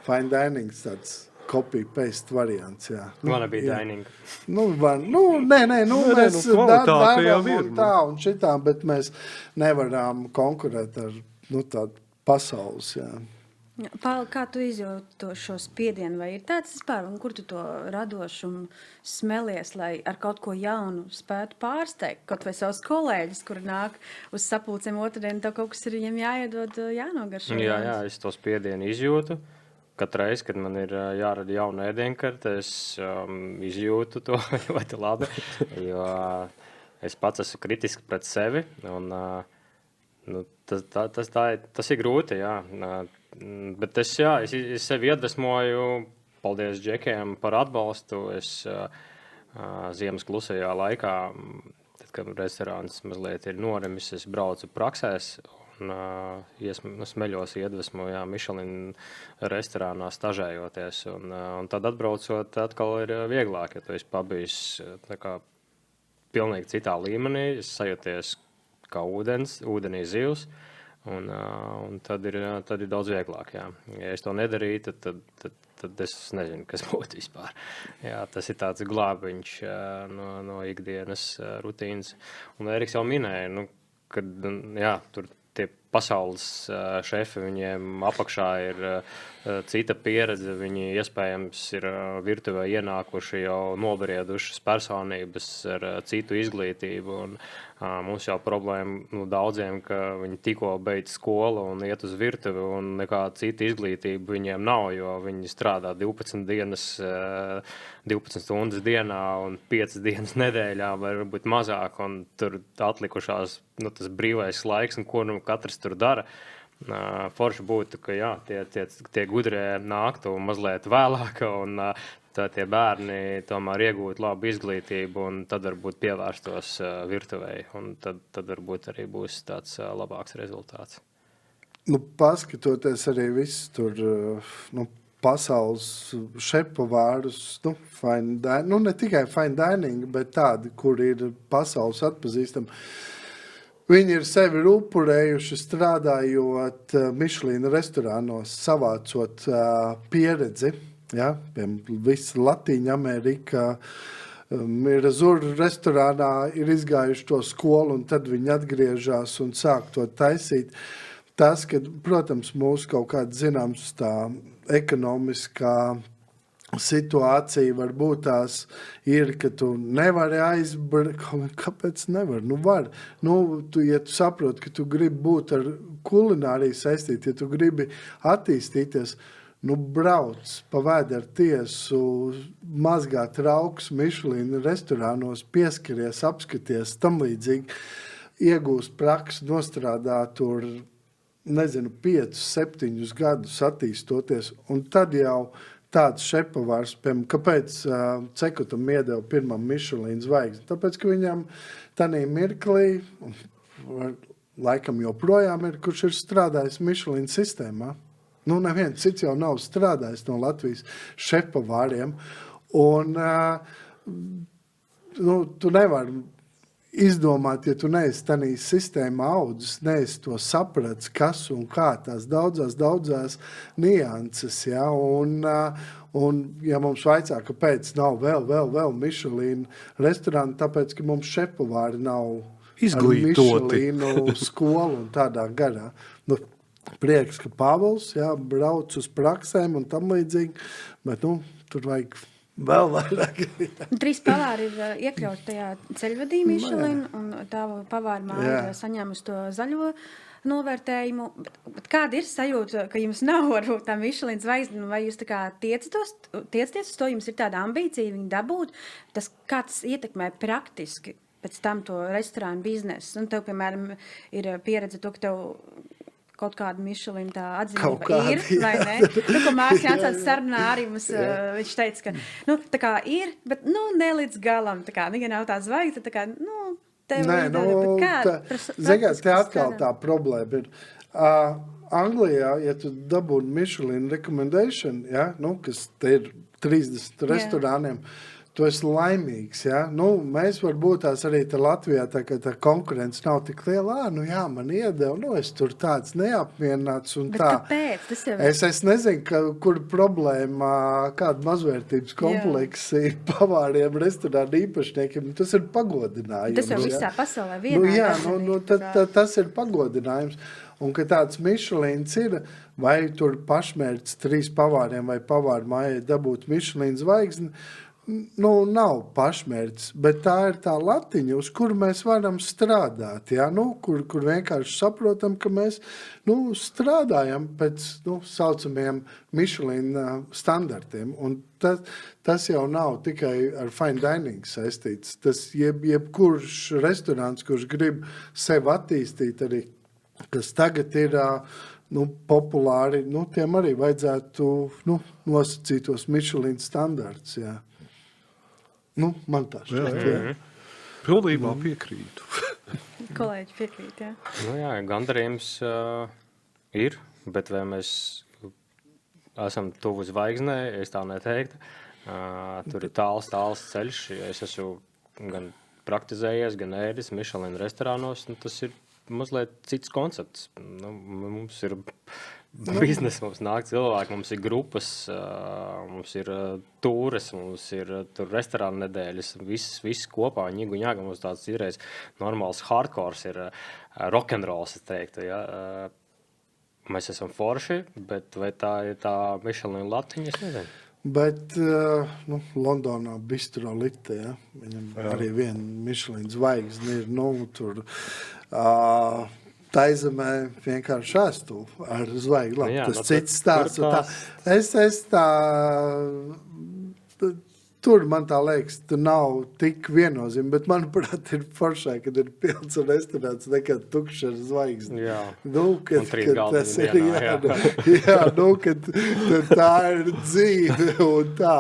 fine dining tāds copy-paste variants, jā. Wannabe dining. Mēs kvalitāte jau ir, un tā un šitā, bet mēs nevaram konkurēt ar, tādu pasaules, jā. Pauli, kā tu izjūti šo spiedienu? Vai ir tāds vispār, un kur tu to radošumu smelies, lai ar kaut ko jaunu spētu pārsteigt? Kaut vai savus kolēģis, kuri nāk uz sapulcēm otrdien, tev kaut kas ir viņiem jāiedod, jānogaršo. Jā, es to spiedienu izjūtu. Katru reizi, kad man ir jārada jauna ēdienkarte, es izjūtu to ļoti labi, jo es pats esmu kritiski pret sevi, un tas ir grūti, jā. Bet es sevi iedvesmoju, paldies Džekiem par atbalstu. Es ziemas klusajā laikā, tad, kad restorāns mazliet ir norimis, es braucu praksēs un smeļos iedvesmu, Michelin restorānā stažējoties. Un tad atbraucot, atkal ir vieglāk, ja tu esi pabijis pilnīgi citā līmenī, es sajūties kā ūdenī zivs, un tad ir daudz vieglāk, jā. Ja es to nedarītu, tad es nezinu, kas būtu vispār. Jā, tas ir tāds glābiņš no ikdienas rutīnas. Un Eriks jau minēja, kad, tur tie pasaules šefi, viņiem apakšā ir cita pieredze, viņi iespējams ir virtuvē ienākuši jau nobriedušas personības ar citu izglītību, un mums jau problēma daudziem, ka viņi tikko beidz skolu un iet uz virtuvi, un nekāda cita izglītība viņiem nav, jo viņi strādā 12 stundas dienā un 5 dienas nedēļā, vai varbūt mazāk, un tur atlikušās tas brīvais laiks, un ko katrs tur dara. Forši būtu, ka tie gudrie nāktu mazliet vēlāk, un tie bērni tomēr iegūtu labu izglītību, un tad varbūt pievērstos virtuvei, un tad varbūt arī būs tāds labāks rezultāts. Paskatoties arī viss tur, pasaules šepu vārdus, fine dining, ne tikai fine dining, bet tādi, kur ir pasaules atpazīstami. Viņi ir sevi upurējuši strādājot Michelin restorānos, savācot pieredzi. Ja? Visa Latīņa Amerika, Mirazur restorānā ir izgājuši to skolu, un tad viņi atgriežas un sāk to taisīt. Tas, ka, protams, mūsu kaut kāda zināms tā ekonomiskā situācija varbūt tās ir, ka tu nevari aizbraukt. Kāpēc nevar? Var. Ja tu saproti, ka tu gribi būt ar kulināriju saistīt, ja tu gribi attīstīties, brauc pa vēderu tiesu, mazgā trauks Michelin restorānos, pieskaries, apskaties, tam līdzīgi, iegūst praksi, nostrādā tur, 5, 7 gadus attīstoties, un tad jau tāds šepavārs, kāpēc Cekutam iedeva pirmam Michelin zvaigzni? Tāpēc, ka viņam tādā mirklī laikam joprojām ir, kurš ir strādājis Michelin sistēmā. Nu, neviens cits jau nav strādājis no Latvijas šefpavāriem. Un tu nevari izdomāt, ja tu neesi tādā sistēmā audzis, neesi to sapratis, kas un kā tās daudzās nianses, ja, un ja mums vaicā, kāpēc nav vēl Michelin restorāni, tāpēc, ka mums šefpavāri nav izglītoti. Michelinu skolu un tādā garā. Nu, prieks, ka Pāvils, jā, brauc uz praksēm un tam līdzīgi, bet, tur vajag vēl vairāk. 3 pavāri ir iekļauti tajā ceļvedī Michelin, un tā pavāra māja ir saņēmusi to zaļo novērtējumu. Bet kāda ir sajūta, ka jums nav varbūt tā Michelin zvaigzne, vai jūs tā kā tiecaties uz to, jums ir tāda ambīcija viņu dabūt, kā tas ietekmē praktiski pēc tam to restorānu biznesu? Un tev, piemēram, ir pieredze to, ka tev kaut kāda Michelin tā atzinība ir, vai ne? Ko Mārcis Jansons sarunā arī mums, viņš teica, ka, tā kā ir, bet, ne līdz galam, tā kā, ja nav tā zvaigzne, tā kā, tev ir te atkal tā problēma ir. Anglijā, ja tu dabūni Michelin recommendation, ja, kas te ir 30 restorāniem, tu esi laimīgs, ja? Mēs varbūt tās arī te Latvijā, tā konkurence nav tik liela, man iedeva, es tur tāds neapmierināts un tā. Bet kāpēc? Es nezinu, kur problēma, kāda mazvērtības kompleksa ir pavāriem, restorānu īpašniekiem, tas ir pagodinājums. Tas jau visā pasaulē vienā. Tas ir pagodinājums. Un, ka tāds Michelins ir, vai tur pašmērķis 3 pavāriem vai pavāru mājai dabūt Michelin zvaigzni, nav pašmērķis, bet tā ir tā latiņa, uz kuru mēs varam strādāt, ja? Kur vienkārši saprotam, ka mēs strādājam pēc saucamiem Michelin standartiem. Un tas jau nav tikai ar fine dining saistīts. Tas jebkurš restorāns, kurš grib sevi attīstīt arī, kas tagad ir populāri, tiem arī vajadzētu nosacītos Michelin standarts, jā. Man tā šķiet. Pilnībā piekrītu. Kolēģi piekrīt, jā. Jā, gandarījums ir, bet vai mēs esam tuvu zvaigznē, es tā neteiktu. Tur ir tāls ceļš. Es esmu gan praktizējies, gan ēdis Michelin restorānos. Tas ir mazliet cits koncepts. Mums ir biznesa, mums nāk cilvēki, mums ir grupas, mums ir tūres, mums ir tur restorāna nedēļas, viss kopā, ņiga, mums tāds izreiz normāls hardcores ir rock'n'rolls, es teiktu, ja. Mēs esam forši, bet vai tā ir tā Michelin latiņa, es nezinu. Bet Londonā Bistro Lite, ja, viņam arī viena Michelin zvaigzne ir, tur Taizemē vienkārši ēstuli ar zvaigli. Tas cits stāsts. Es tā... Tur man tā liekas, tur nav tik viennozīme, bet manuprāt ir foršai, kad ir pilns restorāns nekā tukšs ar zvaigzni. Jā, kad tas ir, kad tā ir dzīve un tā.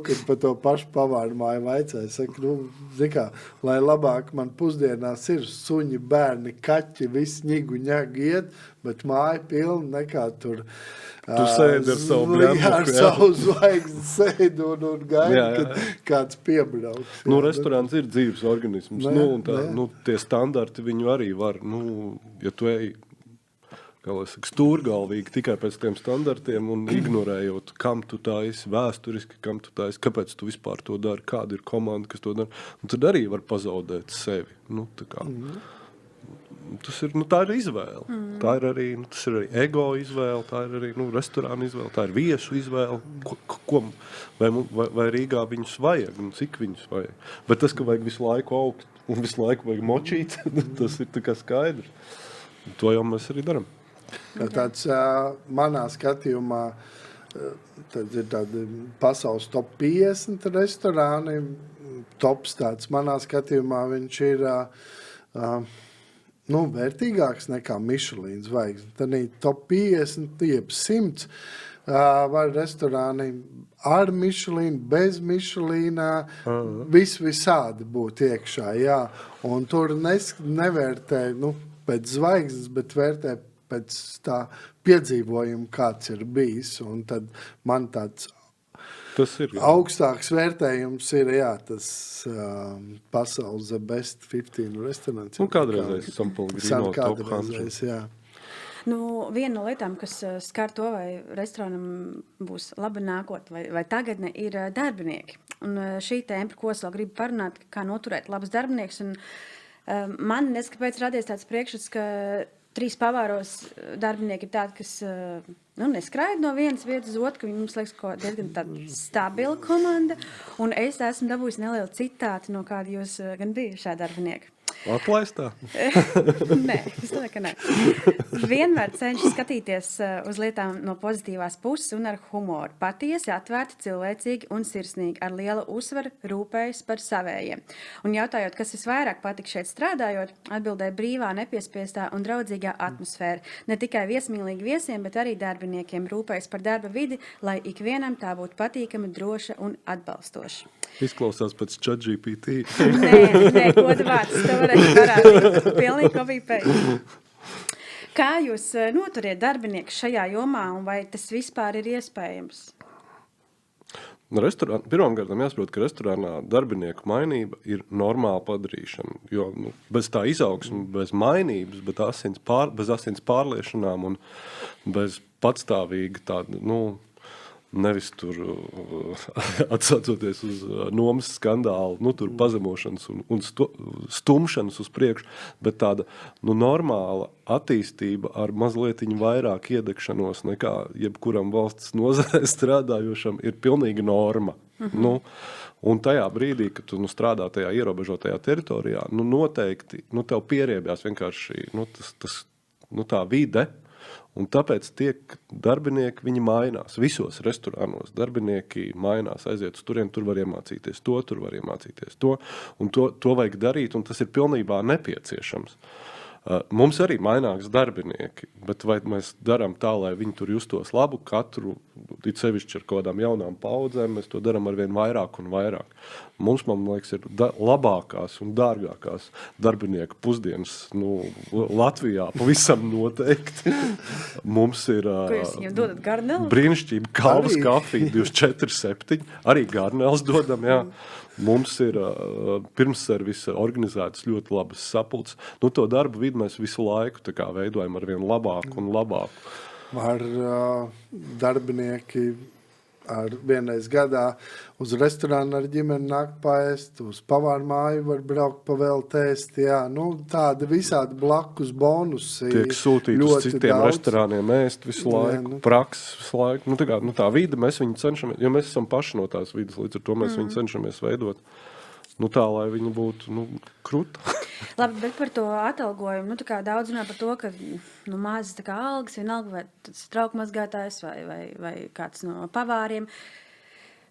Kad pa to pašu pavāru māju vaicāju, saka, lai labāk man pusdienās ir suņi, bērni, kaķi, viss ņigu iet, bet māja pilna nekā tur. Tu sēdi ar savu bļembuku. Ar savu zvaigzni sēdi un gaidi, kad kāds piebrauks. Restorāns ir dzīves organisms. Tie standarti viņu arī var, ja tu ej, kā lai saka, stūrgalvīgi tikai pēc tiem standartiem un ignorējot, kam tu tā esi vēsturiski, kam tu tā esi, kāpēc tu vispār to dari, kāda ir komanda, kas to dara. Un tad arī var pazaudēt sevi. Tā ir izvēle. Tā ir arī, tas ir arī ego izvēle, tā ir arī restorāna izvēle, tā ir viesu izvēle. Vai Rīgā viņus vajag, cik viņus vajag. Bet tas, ka vajag visu laiku augt un visu laiku vajag močīt, tas ir tā kā skaidrs. To jau mēs arī daram. Tāds manā skatījumā tad ir tādi pasaules top 50 restorāni. Tops tāds manā skatījumā viņš ir vērtīgāks nekā Michelin zvaigzne. Tad ir top 50, jeb 100 var restorāni ar Michelin, bez Michelina, visādi būt iekšā, jā. Un tur nevērtē, pēc zvaigznes, bet vērtē pēc tā piedzīvojuma, kāds ir bijis. Un tad man tāds Tas ir. augstāks vērtējums ir, tas pasaules The Best 15 restorāns. Kādreizais Sampolgrino top 100. Kādreizais, jā. Nu, viena no lietām, kas skar to, vai restorānam būs laba nākotne vai tagadne, ir darbinieki. Un šī tēma, par ko es vēl gribu parunāt, kā noturēt labus darbiniekus. Un, man neskapēc radies tāds priekšstats, ka 3 pavāros darbinieki ir tādi, kas neskraida no vienas vietas uz otru, ka viņi mums liekas diezgan tāda stabila komanda. Un es esmu dabūjusi nelielu citātu no kāda jūs gan bijušā darbinieka. Atlaistā? Nē, es domāju, ka nē. Vienmēr cenšas skatīties uz lietām no pozitīvās puses un ar humoru. Patiesi, atvērti, cilvēcīgi un sirsnīgi, ar lielu uzsvaru rūpējas par savējiem. Un jautājot, kas visvairāk patika šeit strādājot, atbildēja brīvā, nepiespiestā un draudzīgā atmosfēra. Ne tikai viesmīlīgi viesiem, bet arī darbiniekiem rūpējas par darba vidi, lai ikvienam tā būtu patīkama, droša un atbalstoša. Izklausās pēc ChatGPT. Nē, goda vārds, to varētu parādīt. Pilnīgi copy-paste. Kā jūs noturiet darbinieku šajā jomā un vai tas vispār ir iespējams? Pirmkārt, jāsaprot, ka restorānā darbinieku mainība ir normāla padarīšana. Jo bez tā izaugsme, bez mainības, bez asins pārliešanām un bez patstāvīga tāda, nevis tur atsaucoties uz nomas skandālu, tur pazemošanas un stumšanas uz priekšu, bet tāda normāla attīstība ar mazlietiņu vairāk iedegšanos nekā jebkuram valsts nozarē strādājošam ir pilnīga norma. Un tajā brīdī, kad tu strādā tajā ierobežotajā teritorijā, noteikti tev pieriebjās vienkārši tā vide. Un tāpēc tiek darbinieki, viņi mainās. Visos restorānos darbinieki mainās, aiziet uz turien, tur var iemācīties to, tur var iemācīties to. Un to vajag darīt, un tas ir pilnībā nepieciešams. Mums arī mainās darbinieki, bet vai mēs darām tā, lai viņi tur justos labu katru, it sevišķi ar kādām jaunām paudzēm, mēs to darām arvien vairāk un vairāk. Mums, man liekas, ir labākās un dārgākās darbinieku pusdienas Latvijā pavisam noteikti. Mums ir Ko jūs viņam dodat, garneli? brīnišķība kalvas kafija 24/7, arī garnels dodam, jā. Mums ir pirmsservisa organizētas ļoti labas sapulces. To darbu vidi mēs visu laiku veidojam ar vien labāku un labāku. Var darbinieki vienreiz gadā uz restorānu ar ģimeni nāk paēst, uz pavāru māju var braukt pavēlt ēst, tādi visādi blakus bonusi. Tiek sūtīt uz citiem restorāniem ēst visu laiku, prakses visu laiku. Tā vide mēs viņu cenšamies, jo mēs esam paši no tās vides, līdz ar to mēs viņu cenšamies veidot. Tā, lai viņi būtu kruta. Labi, bet par to atalgojumu, daudz runā par to, ka mazas algas, vienalga, vai tas trauku mazgātājs vai kāds no pavāriem,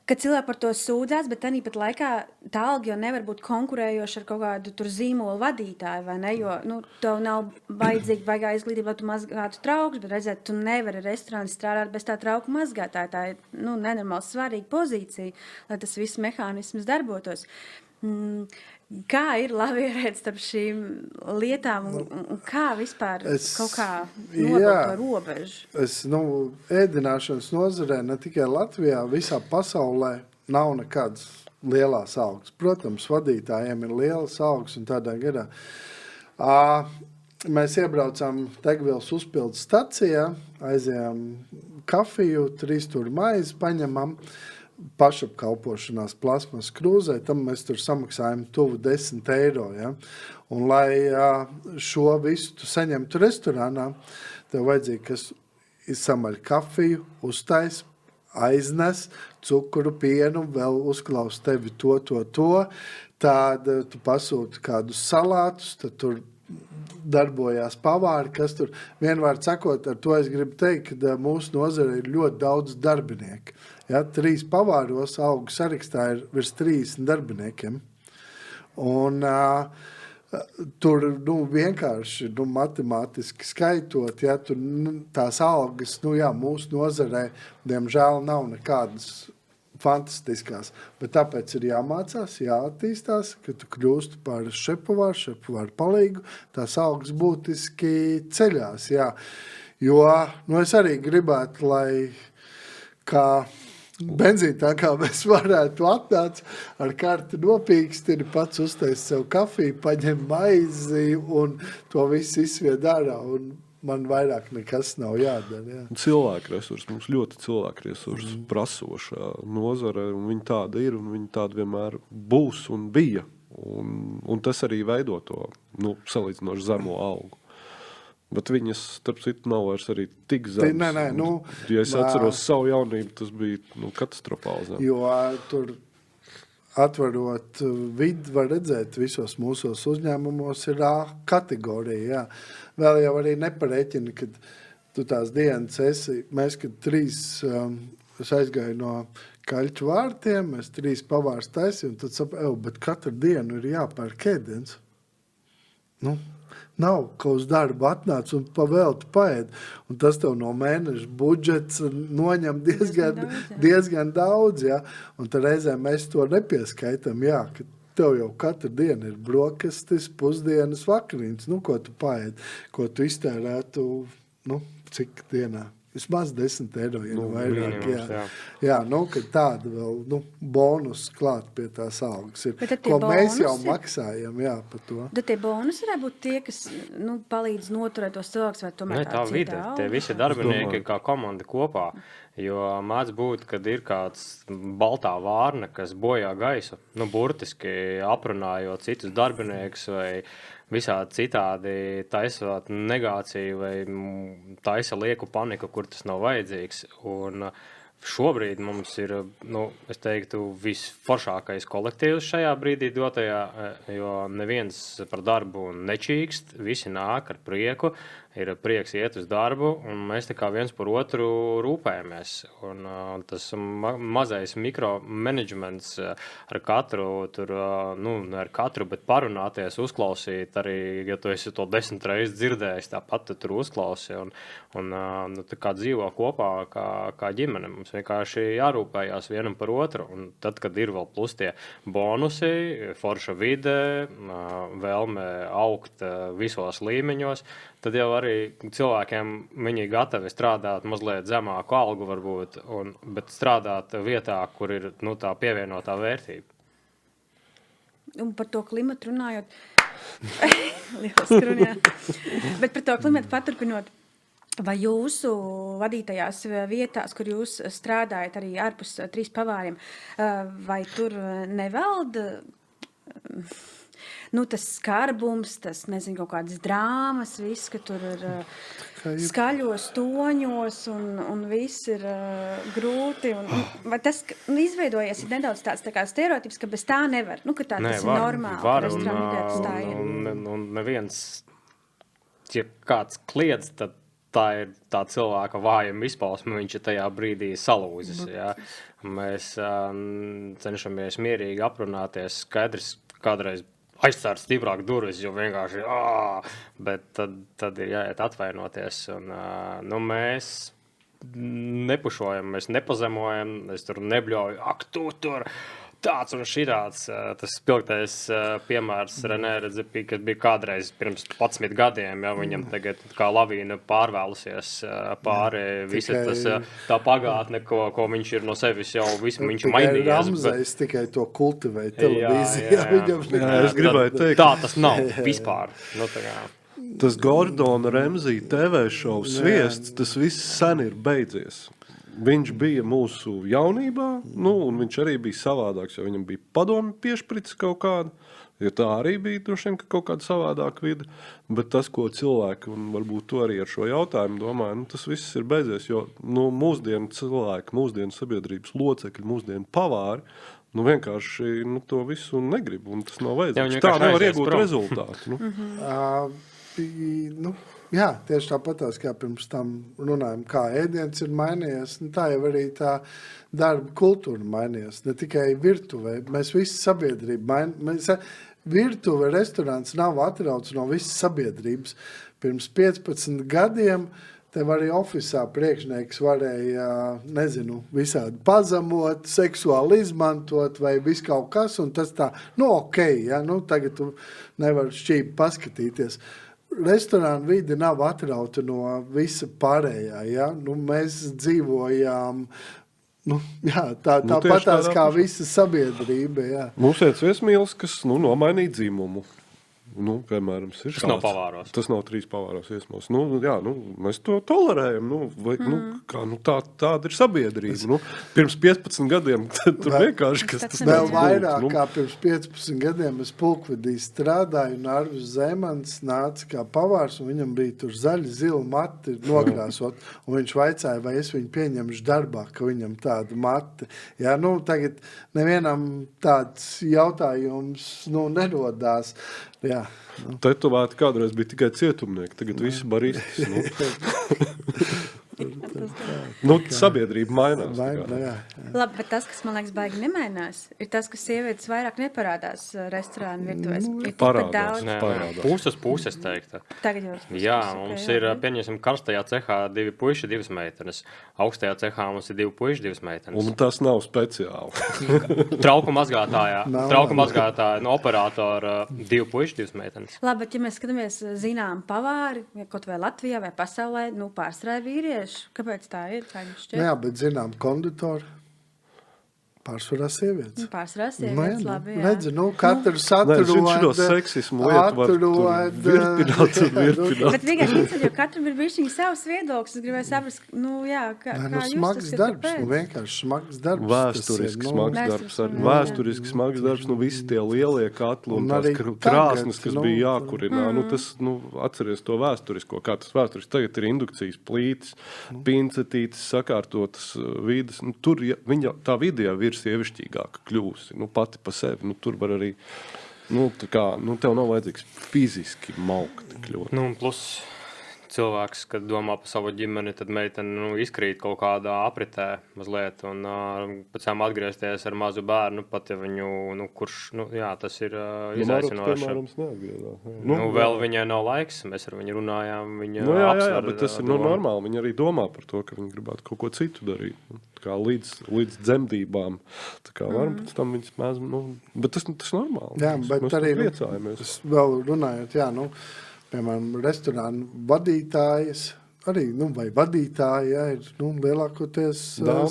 ka cilvēki par to sūdzās, bet tāpat laikā tā alga jau nevar būt konkurējoša ar kaut kādu tur zīmolu vadītāju, vai ne, jo, tev nav vajadzīga izglītība, lai tu mazgātu traukus, bet redzēt, tu nevari restorāni strādāt bez tā trauku mazgātāja, tā ir, nenormāli svarīga pozīcija, lai tas viss mehānisms darbotos. Kā ir lavierēt starp šīm lietām un kā vispār kaut kā novilkt to robežu? Ēdināšanas nozarē ne tikai Latvijā, visā pasaulē nav nekādas lielās algas. Protams, vadītājiem ir lielas algas un tādā gadā. Mēs iebraucām degvielas uzpildes stacijā, aizējām kafiju, 3 tur maizi paņemam, pašapkalpošanās plasmas krūzē, tam mēs tur samaksājam tuvu 10 eiro. Ja? Un, lai šo visu tu saņemtu restorānā, tev vajadzīgi, kas samaļ kafiju, uztais, aiznes, cukuru, pienu, vēl uzklaus tevi to. Tad tu pasūti kādus salātus, tad tur darbojās pavāri, kas tur, vienvārds sakot, ar to es gribu teikt, ka mūsu nozare ir ļoti daudz darbinieku. Ja, 3 pavāros algu sarakstā ir virs 30 darbiniekiem. Un tur vienkārši matemātiski skaitot, ja, tur tās algas, mūsu nozarē, diemžēl nav nekādas fantastiskās. Bet tāpēc ir jāmācās, jāattīstās, ka tu kļūsti par šefpavāru palīgu, tās augs būtiski ceļās, jā. Jo, es arī gribētu, lai kā benzīntankā mēs varētu atnāc ar karti nopīkstini, pats uztais sev kafiju, paņem maizi un to visu izsvied ārā un man vairāk nekas nav jādara. Jā. Cilvēku resursi, mums ļoti cilvēku resursi prasošā nozare, un viņi tāda ir, un viņi tāda vienmēr būs un bija. Un tas arī veido to salīdzinoši zemo algu. Bet viņas, starp citu, nav vairs arī tik zemes. Nē, ja es atceros savu jaunību, tas bija katastrofāli zem. Jo tur atverot vidi, var redzēt, visos mūsos uzņēmumos ir A kategorija, jā. Vēl jau arī neparēķini, kad tu tās dienas esi, mēs, kad 3, es aizgāju no Kaļķu vārtiem, mēs 3 pavārs taisīju, un tad saprotu, bet katru dienu ir jāpērk ēdiens. Nav, ka uz darbu atnāc un pavēlti paēd. Un tas tev no mēneša budžets noņem diezgan daudz, jā. Un tad reizēm mēs to nepieskaitam, jā, ka tev jau katru dienu ir brokastis, pusdienas, vakariņas, ko tu paēd, ko tu iztērētu, cik dienā. Vismaz 10 eiro, ja vairāk, jā, ka tāda vēl, bonus klāt pie tās algas ir, ko mēs jau maksājam, jā, par to. Tad tie bonusi varētu būt tie, kas, palīdz noturēt tos cilvēkus, vai tomēr tā vide, tie visi darbinieki kā komanda kopā, jo māc būt, kad ir kāds baltā vārna, kas bojā gaisu, burtiski aprunājot citus darbiniekus vai visādi citādi taisot negāciju vai taisa lieku paniku, kur tas nav vajadzīgs. Un šobrīd mums ir, es teiktu, visforšākais kolektīvs šajā brīdī dotajā, jo neviens par darbu nečīkst, visi nāk ar prieku, ir prieks iet uz darbu, un mēs tā kā viens par otru rūpējamies. Un tas mazais mikromanagements ar katru, ar katru, bet parunāties, uzklausīt arī, ja tu esi to 10 reizes dzirdējis, tāpat tu tur uzklausi un tā kā dzīvo kopā kā ģimene. Mums vienkārši jārūpējās vienam par otru, un tad, kad ir vēl plus tie bonusi, forša vide, vēlme augt visos līmeņos, tad jau arī cilvēkiem viņi gatavi strādāt mazliet zemāku algu varbūt, bet strādāt vietā, kur ir tā pievienotā vērtība. Un par to klimatu runājot, lieliski runā, bet par to klimatu paturpinot, vai jūsu vadītajās vietās, kur jūs strādājat arī ārpus 3 pavāriem, vai tur nevalda tas skarbums, tas, nezinu, kaut kādas drāmas, viss, ka tur ir skaļos toņos un viss ir grūti. Vai tas izveidojies nedaudz tāds tā kā stereotips, ka bez tā nevar? Ka tā tas ir normāli. Var, un neviens, ja kāds kliedz, tad tā ir tā cilvēka vājuma izpausme, viņš ir tajā brīdī salūzis. Ja? Mēs cenšamies mierīgi aprunāties, skaidrs, kādreiz aizcērt stiprāk durvis, jo vienkārši, bet tad ir jāiet atvainoties. Un, mēs nepušojam, mēs nepazemojam, es tur nebļauju, tu tur tāds un šitāds. Tas spilgtais piemērs Renē Redzepī, kas bija kādreiz pirms 11 gadiem, ja viņam tagad kā lavīna pārvēlusies pāri visa tas tā pagātne, ko viņš ir no sevis jau visu viņš mainījies. Tikai Ramzejs tikai to kultivēja televīzijā. Jā, es gribēju teikt. Tā tas nav vispār. Tas Gordona Ramsay TV šovu sviests, tas viss sen ir beidzies. Viņš bija mūsu jaunībā, un viņš arī bija savādāks, jo viņam bija padomi piešprits kaut kāda, jo tā arī bija droši vien kaut kāda savādāka vide, bet tas, ko cilvēki, un varbūt to arī ar šo jautājumu domāju, tas viss ir beidzies, jo mūsdienu cilvēki, mūsdienu sabiedrības locekļi, mūsdienu pavāri, vienkārši to visu negrib, un tas nav vajadzīgs. Tā nevar iegūt rezultātu. Jā, tieši tāpatās, kā pirms tam runājam, kā ēdiens ir mainījies, tā jau arī tā darba kultūra mainījies, ne tikai virtuvē, mēs visi sabiedrība virtuve, restorāns nav atrauc no visas sabiedrības. Pirms 15 gadiem Tev arī ofisā priekšnieks varēja, nezinu, visādi pazemot, seksuāli izmantot vai viss kaut kas, un tas tā, ok, ja, tagad tu nevari šķīpi paskatīties. Restorāna vide nav atrauta no visa pārējā, ja, mēs dzīvojām, tāpatās kā visa sabiedrība, jā. Mums viens viesmīlis, kas, nomainīja dzīmumu. Piemēram, tas nav pavāros. Tas nav 3 pavāros iesmos. Mēs to tolerējam. Tāda ir sabiedrība. Pirms 15 gadiem tur vienkārši tas vēl vairāk kā pirms 15 gadiem es pulkvedī strādāju, un Arvis Zemans nāca kā pavārs, un viņam bija tur zaļi, zili mati nogrāsot, un viņš vaicāja, vai es viņu pieņemšu darbā, ka viņam tāda mati. Jā, tagad nevienam tāds jautājums nerodās. Jā. Tetovēti kādreiz bija tikai cietumnieki, tagad visi baristis. Sabiedrība mainās. Labi, bet tas, kas man liekas baigi nemainās, ir tas, ka sievietes vairāk neparādās restorānu virtuvēs. Parādās. Puses teikta. Tagad jau. Jā, mums ir, pieņemsim, karstajā cehā 2 puiši, 2 meitenes. Augstajā cehā mums ir 2 puiši, 2 meitenes. Un tas nav speciāli. Trauku mazgātāja, operatora 2 puiši, 2 meitenes. Labi, bet ja mēs skatāmies zinām pavāri, kaut vai Latvijā vai pasaulē, pārstrāja vīrieši. Kāpēc tā ir? Jā, bet zinām konditori. Pārsvarā sievietes. Pārsvarā sievietes, labi, jā. Redzi, katrs atrod seksismu lietu var virpināt. Bet vienkārši, jo katram ir bišķiņi savs viedoklis, es gribēju saprast, kā jūs smags tas darbs, vienkārši smags darbs. Vēsturiski smags darbs, visi tie lielie katli un tās krāsnes, kas bija jākurinā. Atceries to vēsturisko, kā tas vēsturiski tagad ir indukcijas plītis, pincetītes, sakārtotas vides. Tur tā vide jau ir sievišķīgāka kļūsi, pati pa sevi. Tur var arī, tev nav vajadzīgs fiziski maukti kļūt. Plus cilvēks, kad domā par savu ģimeni, tad meitene izkrīt kaut kādā apritē mazliet, un pēc tam atgriezties ar mazu bērnu, pat ja viņu, tas ir izaicinoši. Vēl viņai nav laiks, mēs ar viņu runājām, viņa apsver. Bet tas ir normāli, viņa arī domā par to, ka viņa gribētu kaut ko citu darīt. Kā līdz dzemdībām. Tā kā varam pēc tam viņas mēz, bet tas normāli. Jā, bet mēs arī, priecājamies. Vēl runājot, piemēram, restorānu vadītājas, arī, vai vadītāji, ir, lielākoties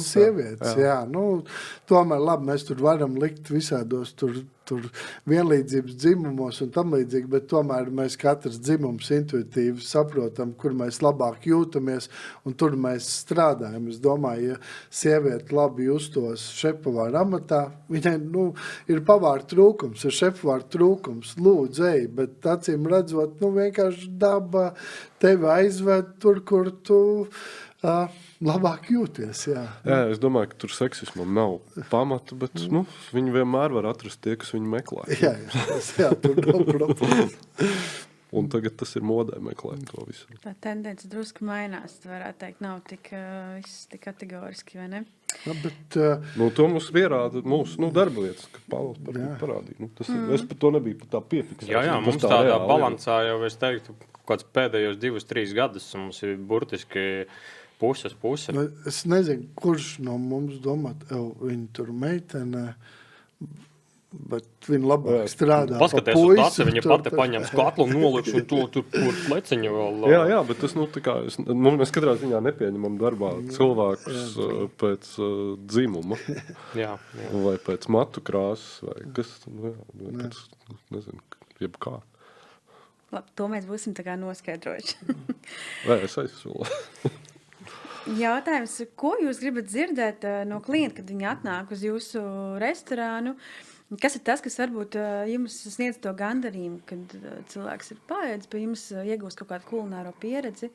sievietes. Jā. Tomēr, labi, mēs tur varam likt visādos tur vienlīdzības dzimumos un tam līdzīgi, bet tomēr mēs katrs dzimums intuitīvi saprotam, kur mēs labāk jūtamies, un tur mēs strādājam. Es domāju, ja sieviete labi justos šefpavāra amatā, viņai, ir pavāra trūkums, ir šefpavāra trūkums, lūdzu, ej, bet acīm redzot, vienkārši daba tevi aizved tur, kur tu labāk jūties, jā. Jā, es domāju, ka tur seksismam nav pamata, bet viņi vienmēr var atrast tie, kas viņu meklē. Jā, tur nav problēmas. Un tagad tas ir modē meklēt to visu. Tā tendence drusku mainās, varētu teikt, nav tik kategoriski, vai ne? Ja, bet, to mums pierāda mūsu darba lietas, ka Pāvils parādīja. Es par to nebiju tā piefiksēts. Jā, mums tādā balansā jau, es teiktu, kāds pēdējos 2-3 gadus mums ir burtiski puse. Es nezinu, kurš no mums domāt, viņa tur meitene, bet viņa labāk strādā. Paskaties uz taci, viņa pati paņems katlu un noliks un to tur pleciņu vēl. Jā, bet tas, mēs katrā ziņā nepieņemam darbā cilvēkus pēc dzimuma. Jā. Vai pēc matu krāsas, vai kas, pēc, nezinu, jebkā. Labi, to mēs būsim tā kā noskaidrojuši. Vai es aizsolu? Jautājums, ko jūs gribat dzirdēt no klienta, kad viņi atnāk uz jūsu restorānu? Kas ir tas, kas varbūt jums sniedz to gandarījumu, kad cilvēks ir paēdis pie jums, iegūst kaut kādu kulināro pieredzi?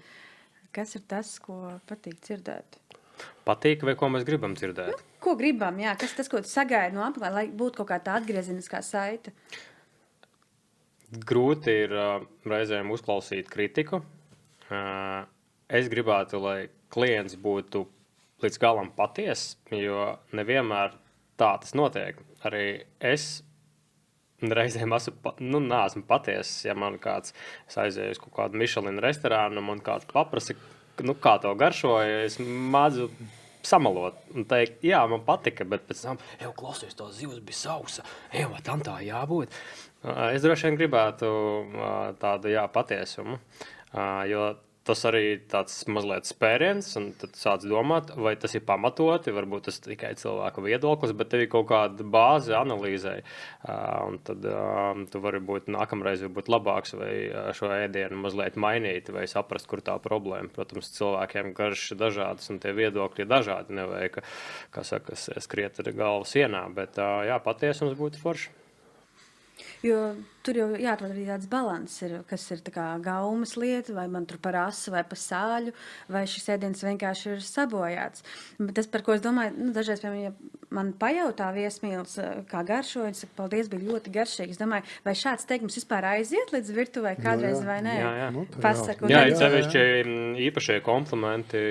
Kas ir tas, ko patīk dzirdēt? Patīk vai ko mēs gribam dzirdēt? Ko gribam, jā. Kas tas, ko tu sagaidi no apkārt, lai būtu kaut kā tā atgriezeniskā saite? Grūti ir reizēm uzklausīt kritiku. Es gribētu, lai klients būtu līdz galam patiess, jo nevienmēr tā tas notiek. Arī es reizēm neesmu patiess, ja man kāds, es aizēju uz kaut kādu Michelin restorānu, man kāds paprasa, kā to garšoja, es mādzu samalot un teikt, jā, man patika, bet pēc tam, klausies, to zivs bija sausa, vai tam tā jābūt. Es droši vien gribētu tādu, patiesumu, jo tas arī tāds mazliet spēriens, un tad sāc domāt, vai tas ir pamatoti, varbūt tas tikai cilvēku viedoklis, bet tev ir kaut kāda bāze analīzei, un tad tu vari būt nākamreiz būt labāks, vai šo ēdienu mazliet mainīt, vai saprast, kur tā problēma. Protams, cilvēkiem garšas dažādas, un tie viedokļi ir dažādi, nevajag, kā saka, skriet ar galvu sienā, bet patiesums būtu forši. Jo tur jau jāatrod arī tāds balans, kas ir tā kā gaumas lieta, vai man tur par asu vai par sāļu, vai šis ēdiens vienkārši ir sabojāts. Bet tas, par ko es domāju, dažreiz, piemēram, ja man pajautā viesmīlis, kā garšoja, es saku, paldies, bija ļoti garšīgi. Es domāju, vai šāds teikums vispār aiziet līdz virtuvē kādreiz vai nē? Jā. Pasaku. Jā, sevišķi īpašie komplimenti,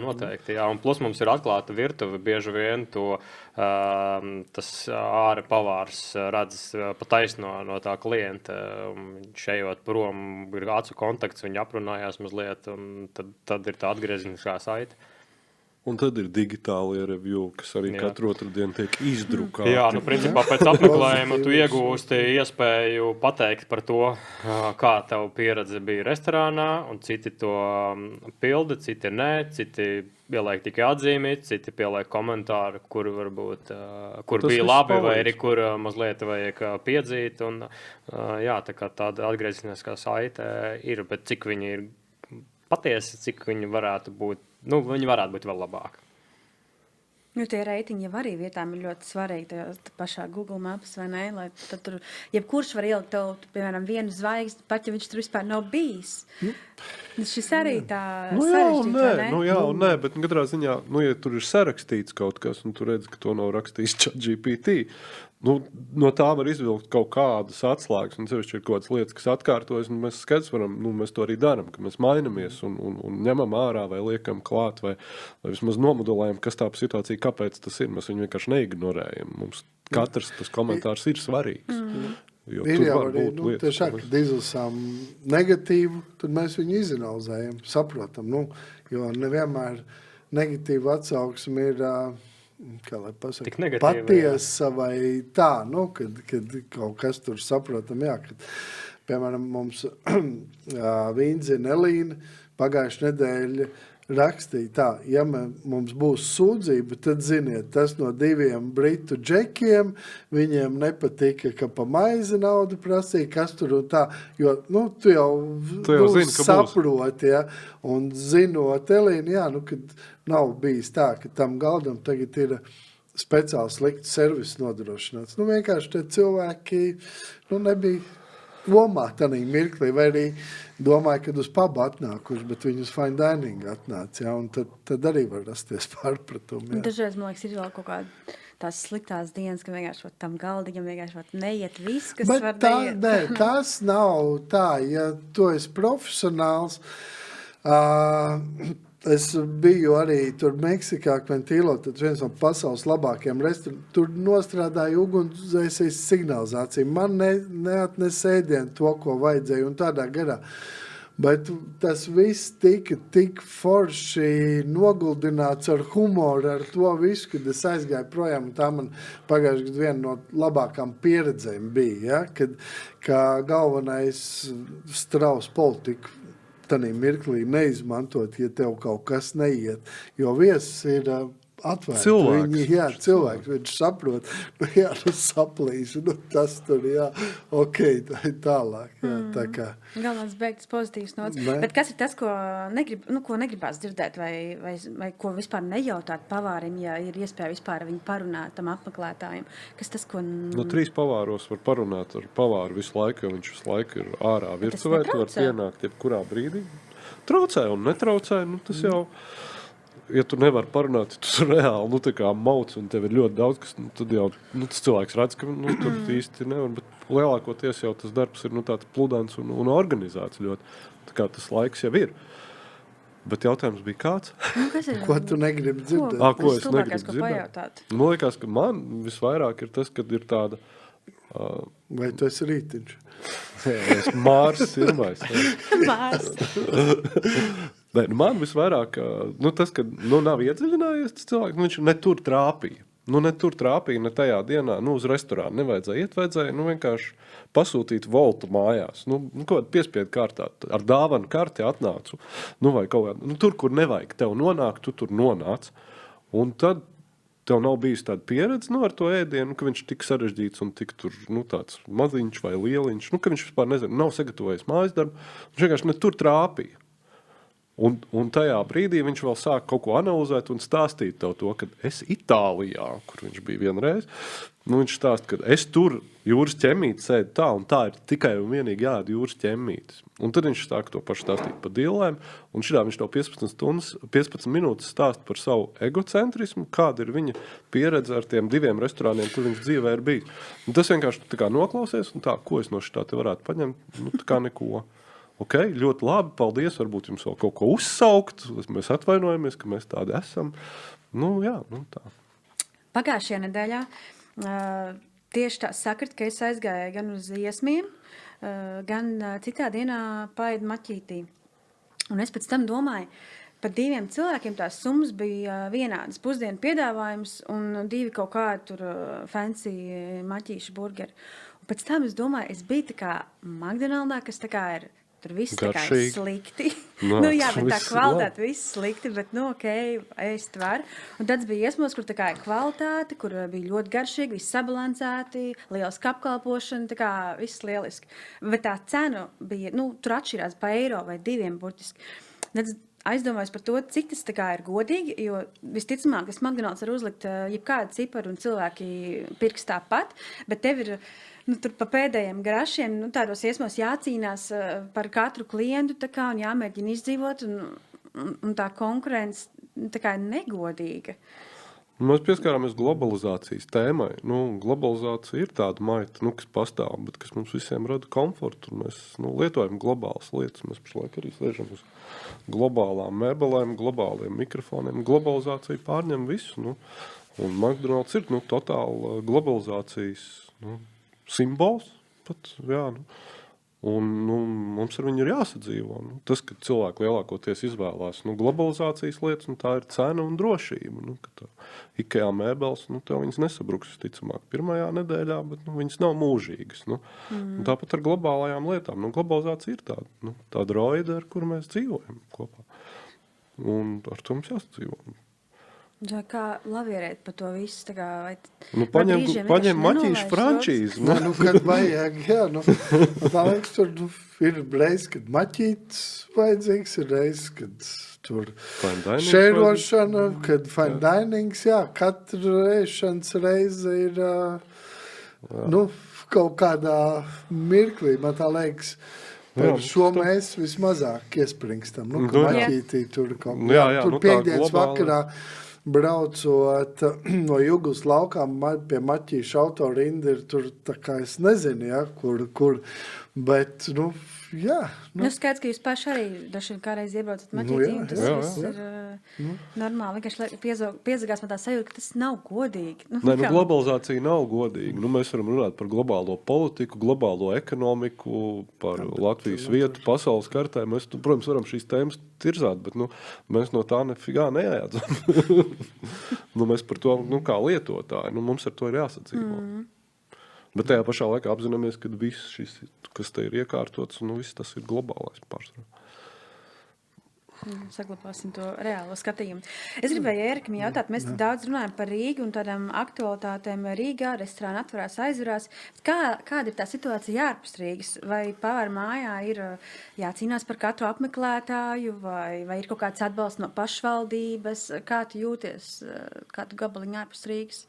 noteikti. Jā. Un plus mums ir atklāta virtuve, bieži vien to tas āra pavārs redz pa taisno no tā klienta. Viņš ejot prom, ir acu kontakts, viņi aprunājās mazliet, un tad ir tā atgriezeniskā saite. Un tad ir digitālie review, kas arī katru otru dienu tiek izdrukāti. Jā, principā pēc apmeklējuma tu iegūsti iespēju pateikt par to, kā tev pieredze bija restorānā, un citi to pilda, citi nē, citi pieliek tikai atzīmīt, citi pieliek komentāru, kur varbūt, kur bija labi, vai arī kur mazliet vajag piedzīt, un tā kā tāda atgriezeniskā saite ir, bet cik viņi ir patiesi, cik viņi varētu būt, viņi varētu būt vēl labāk. Tie reitingi jau arī vietām ir ļoti svarīgi, tajā pašā Google Maps, vai ne? Lai tad tur, jebkurš var ielikt tev, piemēram, vienu zvaigzni, pat ja viņš tur vispār nav bijis. Šis arī tā sarežģīt, vai ne? Jā un nē, bet katrā ziņā, ja tur ir sarakstīts kaut kas, un tu redzi, ka to nav rakstījis ChatGPT, no tā var izvilkt kaut kādas atslēgas, un sevišķi ir kaut kādas lietas, kas atkārtojas, un mēs skaidrs varam, mēs to arī daram, ka mēs mainamies un ņemam ārā vai liekam klāt, vai vismaz nomodelējam, kas tā situācija, kāpēc tas ir. Mēs viņu vienkārši neignorējam. Mums katrs tas komentārs ir svarīgs. Jo ir tur jau var arī, būt lietas. tiešām, kad izlasām negatīvu, tad mēs viņu izanalizējam, saprotam, jo nevienmēr negatīva atsauksme ir, kā lai pasaka, patiesa vai tā, kad kaut kas tur saprotam, kad, piemēram, mums Vīndzina Elīna pagājušajā nedēļa rakstīja tā, ja mums būs sūdzība, tad ziniet, tas no 2 britu džekiem, viņiem nepatika, ka pa maizi naudu prasīja, kas tur un tā, jo, tu jau zini, saproti, un zinot Elīnu, kad nav bijis tā, ka tam galdam tagad ir speciāli slikts servis nodrošināts. Vienkārši tie cilvēki, nebija lomā tādā mirklī, vai arī domāju, kad uz pubu atnākuši, bet viņi uz fine dining atnāca, un tad arī var rasties pārpratumi. Dažreiz, man liekas, ir vēl kaut kāda tās sliktās dienas, ka vienkārši tam galdiņam vienkārši neiet viss, kas bet var neiet. Nē, tas nav tā, ja tu esi profesionāls. Es biju arī tur Meksikā, Kventīlo, tad viens no pasaules labākajiem restorāniem. Tur nostrādāja ugunsdzēsējas signalizāciju. Man neatnes ēdienu to, ko vajadzēja, un tādā garā. Bet tas viss tika tik forši noguldināts ar humoru, ar to visu, kad es aizgāju projām. Tā man pagājušajā gadā viena no labākām pieredzēm bija, kad kā galvenais Strauss politiku tādā mirklī neizmantot, ja tev kaut kas neiet, jo viesis ir atvērts. Cilvēks. Cilvēks, viņš saprot, saplīs, tas tur, tā ir tālāk. Tā kā. Galvenais beigtas pozitīvs nots. Bet kas ir tas, ko negribās dzirdēt, vai ko vispār nejautāt pavārim, ja ir iespēja vispār viņu parunāt tam apmeklētājiem? Kas tas, ko... 3 pavāros var parunāt ar pavāru visu laiku, jo viņš visu laiku ir ārā virtuvē, tu var pienākt jebkurā brīdī. Traucē un netraucē, tas jau... Ja tu nevari parunāt, tu reāli, tā kā mauc, un tev ir ļoti daudz, kas, tad jau, tas cilvēks redz, ka, tur īsti nevar, bet lielākoties jau tas darbs ir, tāds pludants un organizēts ļoti. Tā kā tas laiks jau ir. Bet jautājums bija kāds? Ko tu negribi dzirdēt? Ko es negribu dzirdēt? Man liekas, ka man visvairāk ir tas, kad ir tāda... Vai tu esi rītiņš? Es Mārs pirmais. Mārs. Nē, nu man visvairāk, tas, ka nav iedziļinājies tas cilvēks, viņš ne tur trāpīja. Ne tur trāpīja, ne tajā dienā, uz restorānu nevajadzēja iet, vajadzēja, vienkārši pasūtīt voltu mājās. Kaut kādā piespiedu kārtā, ar dāvanu karti atnācu, vai kaut kādā, tur, kur nevajag tev nonākt, tu tur nonāc. Un tad tev nav bijis tāda pieredze ar to ēdienu, ka viņš tik sarežģīts un tik tur, tāds maziņš vai lieliņš, ka viņš vispār nav sagatavojis mājas darbu, viņš vienkārši ne tur trāpīja. Un tajā brīdī viņš vēl sāk kaut ko analizēt un stāstīt tev to, ka es Itālijā, kur viņš bija vienreiz, viņš stāst, ka es tur jūras ķemmīti sēdu tā, un tā ir tikai un vienīgi jāēd jūras ķemmītis. Un tad viņš sāk to pašu stāstīt par dillēm, un viņš to 15 minūtes stāst par savu egocentrismu, kāda ir viņa pieredze ar tiem 2 restorāniem, kur viņš dzīvē ir bijis. Un tas vienkārši tā kā noklausies, un tā, ko es no šitā te varētu paņemt, tā kā neko. Ok, ļoti labi, paldies, varbūt jums vēl kaut ko uzsaukt, mēs atvainojamies, ka mēs tādi esam. Tā. Pagājušajā nedēļā tieši tā sakrit, ka es aizgāju gan uz iesmiem, gan citā dienā paēdu maķītī. Un es pēc tam domāju, par 2 cilvēkiem tās summas bija vienādas. Pusdienu piedāvājums un 2 kaut kādi tur fancy maķīšu burgeri. Un pēc tam es domāju, es biju tā kā McDonaldā, kas tā kā ir tur viss tā kā ir slikti. Jā, bet tā kvalitāte viss slikti, bet ok, ēst var. Un tad bija iesmos, kur tā kā ir kvalitāte, kur bija ļoti garšīgi, viss sabalansēti, liels apkalpošana, tā kā viss lieliski. Bet tā cena bija, tur atšķirās pa eiro vai 2 burtiski. Tad aizdomājos par to, cik tas tā kā ir godīgi, jo visticamāk, tas McDonald's var uzlikt jebkādu ciparu un cilvēki pirks tāpat, bet tev ir tur pa pēdējiem grašiem, tādos iesmos jācīnās par katru klientu tā kā, un jāmēģina izdzīvot, un tā konkurence tā kā ir negodīga. Mēs pieskārāmies globalizācijas tēmai. Globalizācija ir tāda maita, kas pastāv, bet kas mums visiem rada komfortu. Mēs lietojam globālas lietas. Mēs pašlaik arī sēžam uz globālām mēbelēm, globāliem mikrofoniem. Globalizācija pārņem visu. Un McDonald's ir totāla globalizācijas simbols pat, jā. Un mums ar viņu ir jāsadzīvo. Tas, ka cilvēki lielākoties izvēlās globalizācijas lietas, tā ir cena un drošība. Ka IKEA mēbeles, tev viņas nesabruks visticamāk pirmajā nedēļā, bet viņas nav mūžīgas. Tāpat ar globālajām lietām. Globalizācija ir tāda droida, ar kuru mēs dzīvojam kopā. Un ar to mums jāsadzīvo. Kā lavierēt par to visu? Paņem maķīšu frančīzi. Kad vajag, jā. Tā liekas, tur ir reiz, kad maķīts vajadzīgs, ir reiz, kad tur šērošana, kad fine dinings, jā. Katra ēšanas reize ir kaut kādā mirklī, man tā liekas. Par šo mēs vismazāk iespringstam. Ka maķītī tur kaut kā. Tur piekdienas vakarā braucot no Juglas laukām pie maķīša autorinda ir tur, tā kā es nezinu, ja, kur, bet, jā. Skaidrs, ka jūs paši arī dažiem kādreiz iebraucat maķītī, tas viss ir normāli. Vienkārši piezagās man tā sajūta, ka tas nav godīgi. Globalizācija nav godīga. Mēs varam runāt par globālo politiku, globālo ekonomiku, par Latvijas vietu pasaules kartē. Mēs, protams, varam šīs tēmas tirzāt, bet mēs no tā nefigā neēdzam. Mēs par to, kā lietotāji, mums ar to ir jāsadzīvo. Bet tajā pašā laikā apzināmies, ka viss šis, kas te ir iekārtots, viss tas ir globālais pārsvarā. Saglabāsim to reālo skatījumu. Es gribēju Ērikam jautāt, mēs daudz runājam par Rīgu un tādām aktualitātēm Rīgā, restorāni atverās, aizverās. Kāda ir tā situācija ārpus Rīgas? Vai Pavāra mājā ir jācīnās par katru apmeklētāju, vai ir kaut kāds atbalsts no pašvaldības? Kā tu jūties, kādu gabaliņu ārpus Rīgas?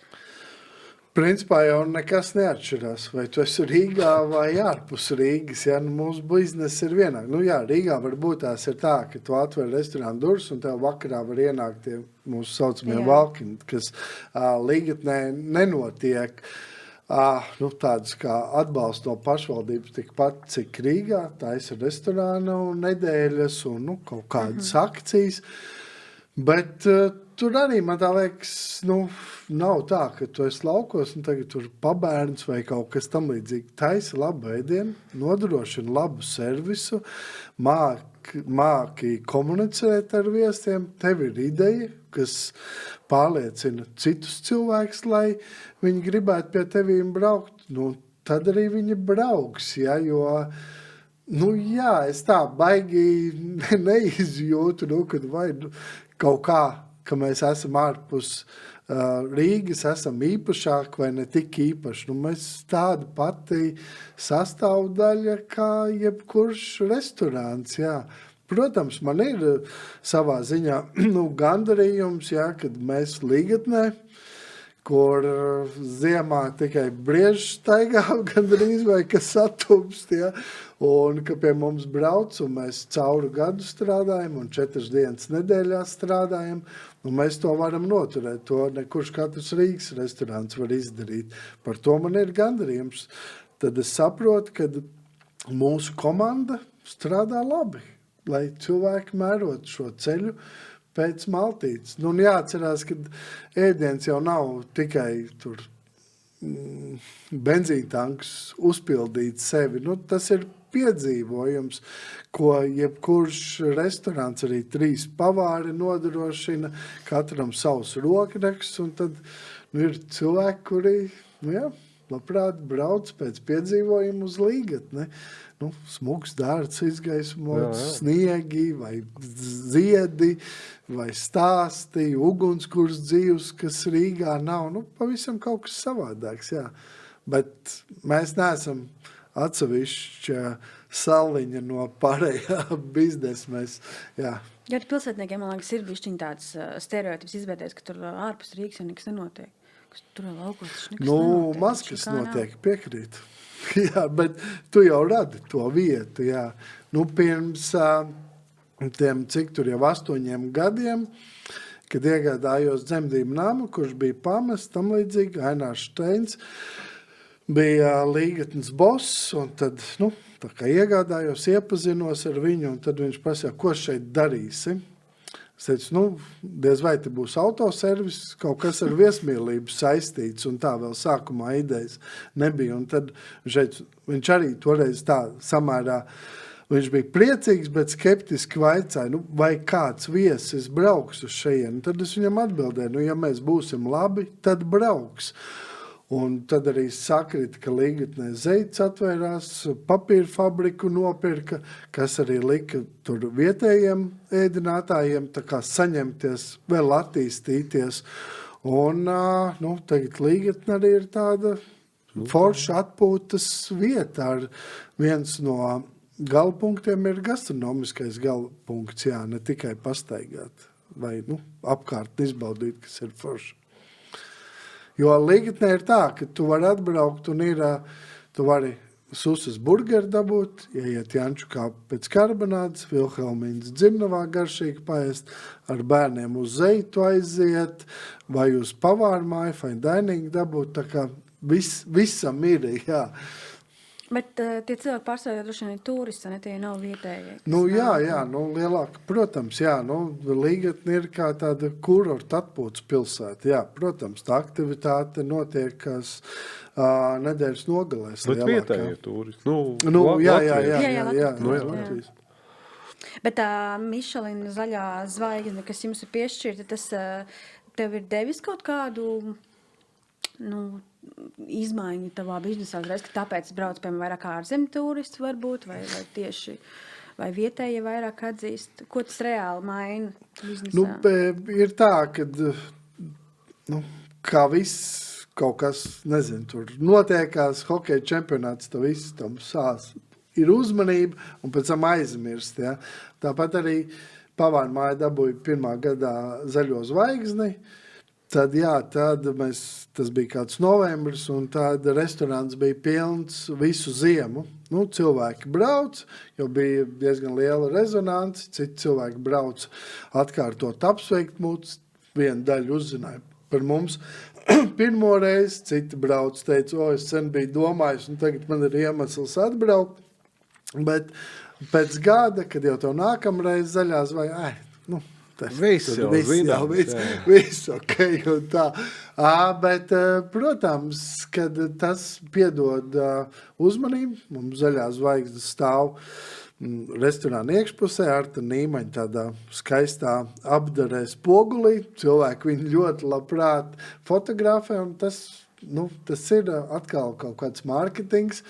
Principā jau nekas neatšķirās, vai tu esi Rīgā vai ārpus Rīgas, ja, mūsu biznesa ir vienāk. Jā, Rīgā varbūt tās ir tā, ka tu atver restorānu durvis un tev vakarā var ienākt tie mūsu saucamie valki, kas līgatnē nenotiek. Tādus kā atbalsts no pašvaldības tikpat, cik Rīgā, tā ir restorāna un nedēļas un kaut kādas akcijas, bet tur arī, man tā liekas, nav tā, ka tu esi laukos un tagad tur pabērns vai kaut kas tam līdzīgi. Taisa labu ēdienu, nodrošina labu servisu, māk māki komunicēt ar viesiem, tev ir ideja, kas pārliecina citus cilvēkus, lai viņi gribētu pie tevīm braukt, nu, tad arī viņi brauks, ja, jo, nu, jā, es tā baigi neizjūtu, nu, kad vai kaut kā, ka mēs esam ārpus Rīgas, esam īpašāki vai ne tik īpaši. Nu, mēs tāda pati sastāvdaļa kā jebkurš restorāns, jā. Protams, man ir savā ziņā gandarījums, jā, kad mēs Līgatnē, kur ziemā tikai brieži staigā gandrīz vai kas satupst, ja, un ka pie mums brauc, un mēs cauru gadu strādājam, un 4 dienas nedēļā strādājam, un mēs to varam noturēt. To nekurš katrs Rīgas restorāns var izdarīt. Par to man ir gandarījums. Tad es saprotu, ka mūsu komanda strādā labi, lai cilvēki mērot šo ceļu pēc maltītes. Nu, un jāatcerās, ka ēdiens jau nav tikai tur benzīntanks uzpildīt sevi. Nu, tas ir piedzīvojums, ko jebkurš restorāns, arī 3 pavāri nodrošina, katram savs rokraksts, un tad ir cilvēki, kuri, labprāt brauc pēc piedzīvojumu uz Līgatni. Nu, smuks dārts izgaismots, sniegi vai ziedi vai stāsti, ugunskurs dzīvs, kas Rīgā nav. Nu, pavisam kaut kas savādāks, jā. Bet mēs neesam atsevišķa saliņa no pārējā biznesa. Mēs, jā. Ja pilsētniekiem, man liekas, ir bišķiņ tāds stereotips izvērtēs, ka tur ārpus Rīgas jau nekas nenotiek. Tur laukos nekas nenotiek. Maz kas notiek, piekrīt. Jā, bet tu jau radi to vietu, jā. Nu, pirms tiem, cik tur jau 8 gadiem, kad iegādājos dzemdību namu, kurš bija pamests, tam līdzīgi, Ainārs Šteins, bija Līgatnes boss, un tad, nu, tā kā iegādājos, iepazinos ar viņu, un tad viņš prasīja, ko šeit darīsi? Es teicu, nu, diez vai te būs autoservis, kaut kas ar viesmīlību saistīts, un tā vēl sākumā idejas nebija. Un tad viņš arī toreiz tā samērā, viņš bija priecīgs, bet skeptiski vaicāja, nu, vai kāds viesis brauks uz šejienu. Tad es viņam atbildēju, nu, ja mēs būsim labi, tad brauks. Un tad arī sakrita, ka Līgatnē Zeits atvērās, papīra fabriku nopirka, kas arī lika tur vietējiem ēdinātājiem tā kā saņemties, vēl attīstīties. Un nu, tagad Līgatne arī ir tāda forša atpūtas vieta. Ar viens no galpunktiem ir gastronomiskais galpunkts, jā, ne tikai pastaigāt vai apkārt izbaudīt, kas ir forša. Jo Līgatnē ir tā, ka tu vari atbraukt un tu vari susas burgeri dabūt, ieiet Janču kā pēc karbonādes, Vilhelmīnas dzirnavā garšīgi paēst, ar bērniem uz Zeitu aiziet, vai uz pavārmāju, fine dining dabūt, tā kā visam ir, jā. Bet tie cilvēki pārstāvjā droši vien ir turisti, ne tie nav vietējie. Nu, jā, lielāk, protams, jā, Līgatne ir kā tāda kurorta atpūtas pilsēta, jā, protams, tā aktivitāte notiekās nedēļas nogalēs. Bet vietējie turisti, jā. Bet tā Mišelina zaļā zvaigzne, kas jums ir piešķirta, tas tev ir devis kaut kādu, izmaiņu tavā biznesā, ka tāpēc brauc, piemēram, vairāk ārzemju turisti varbūt, vai tieši, vai vietējie vairāk atzīst? Ko tas reāli maina biznesā? Ir tā, ka, kā viss kaut kas, nezinu, tur notiekās, hokeja čempionāts, to viss tam sās. Ir uzmanība un pēc tam aizmirst, ja. Tāpat arī pavārmāja dabūja 1. gadā zaļo zvaigzni. Tad, tas bija kāds novembris, un tad restorāns bija pilns visu ziemu. Cilvēki brauc, jo bija diezgan liela rezonance, citi cilvēki brauc atkārtot apsveikt mūs, viena daļa uzzināja par mums. Pirmo reizi, citi brauc, teica, es sen biju domājis, un tagad man ir iemesls atbraukt. Bet pēc gada, kad jau tev nākamreiz zaļās vai, Viss ok, un tā. Bet, protams, kad tas piedod uzmanību, mums zaļā zvaigzne stāv restorāna iekšpusē Arta Nīmaņa tādā skaistā apdarē spogulī. Cilvēki viņu ļoti labprāt fotografē, un tas ir atkal kaut kāds mārketings,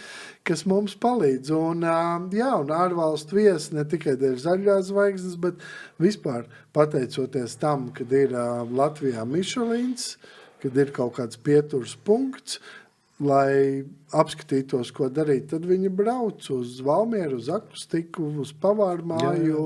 kas mums palīdz. Un ārvalstu viesi ne tikai dēļ zaļās zvaigznes, bet vispār pateicoties tam, kad ir Latvijā Mišelins, kad ir kaut kāds pieturas punkts, lai apskatītos, ko darīt, tad viņi brauc uz Valmieru, uz Akustiku, uz Pavāru māju,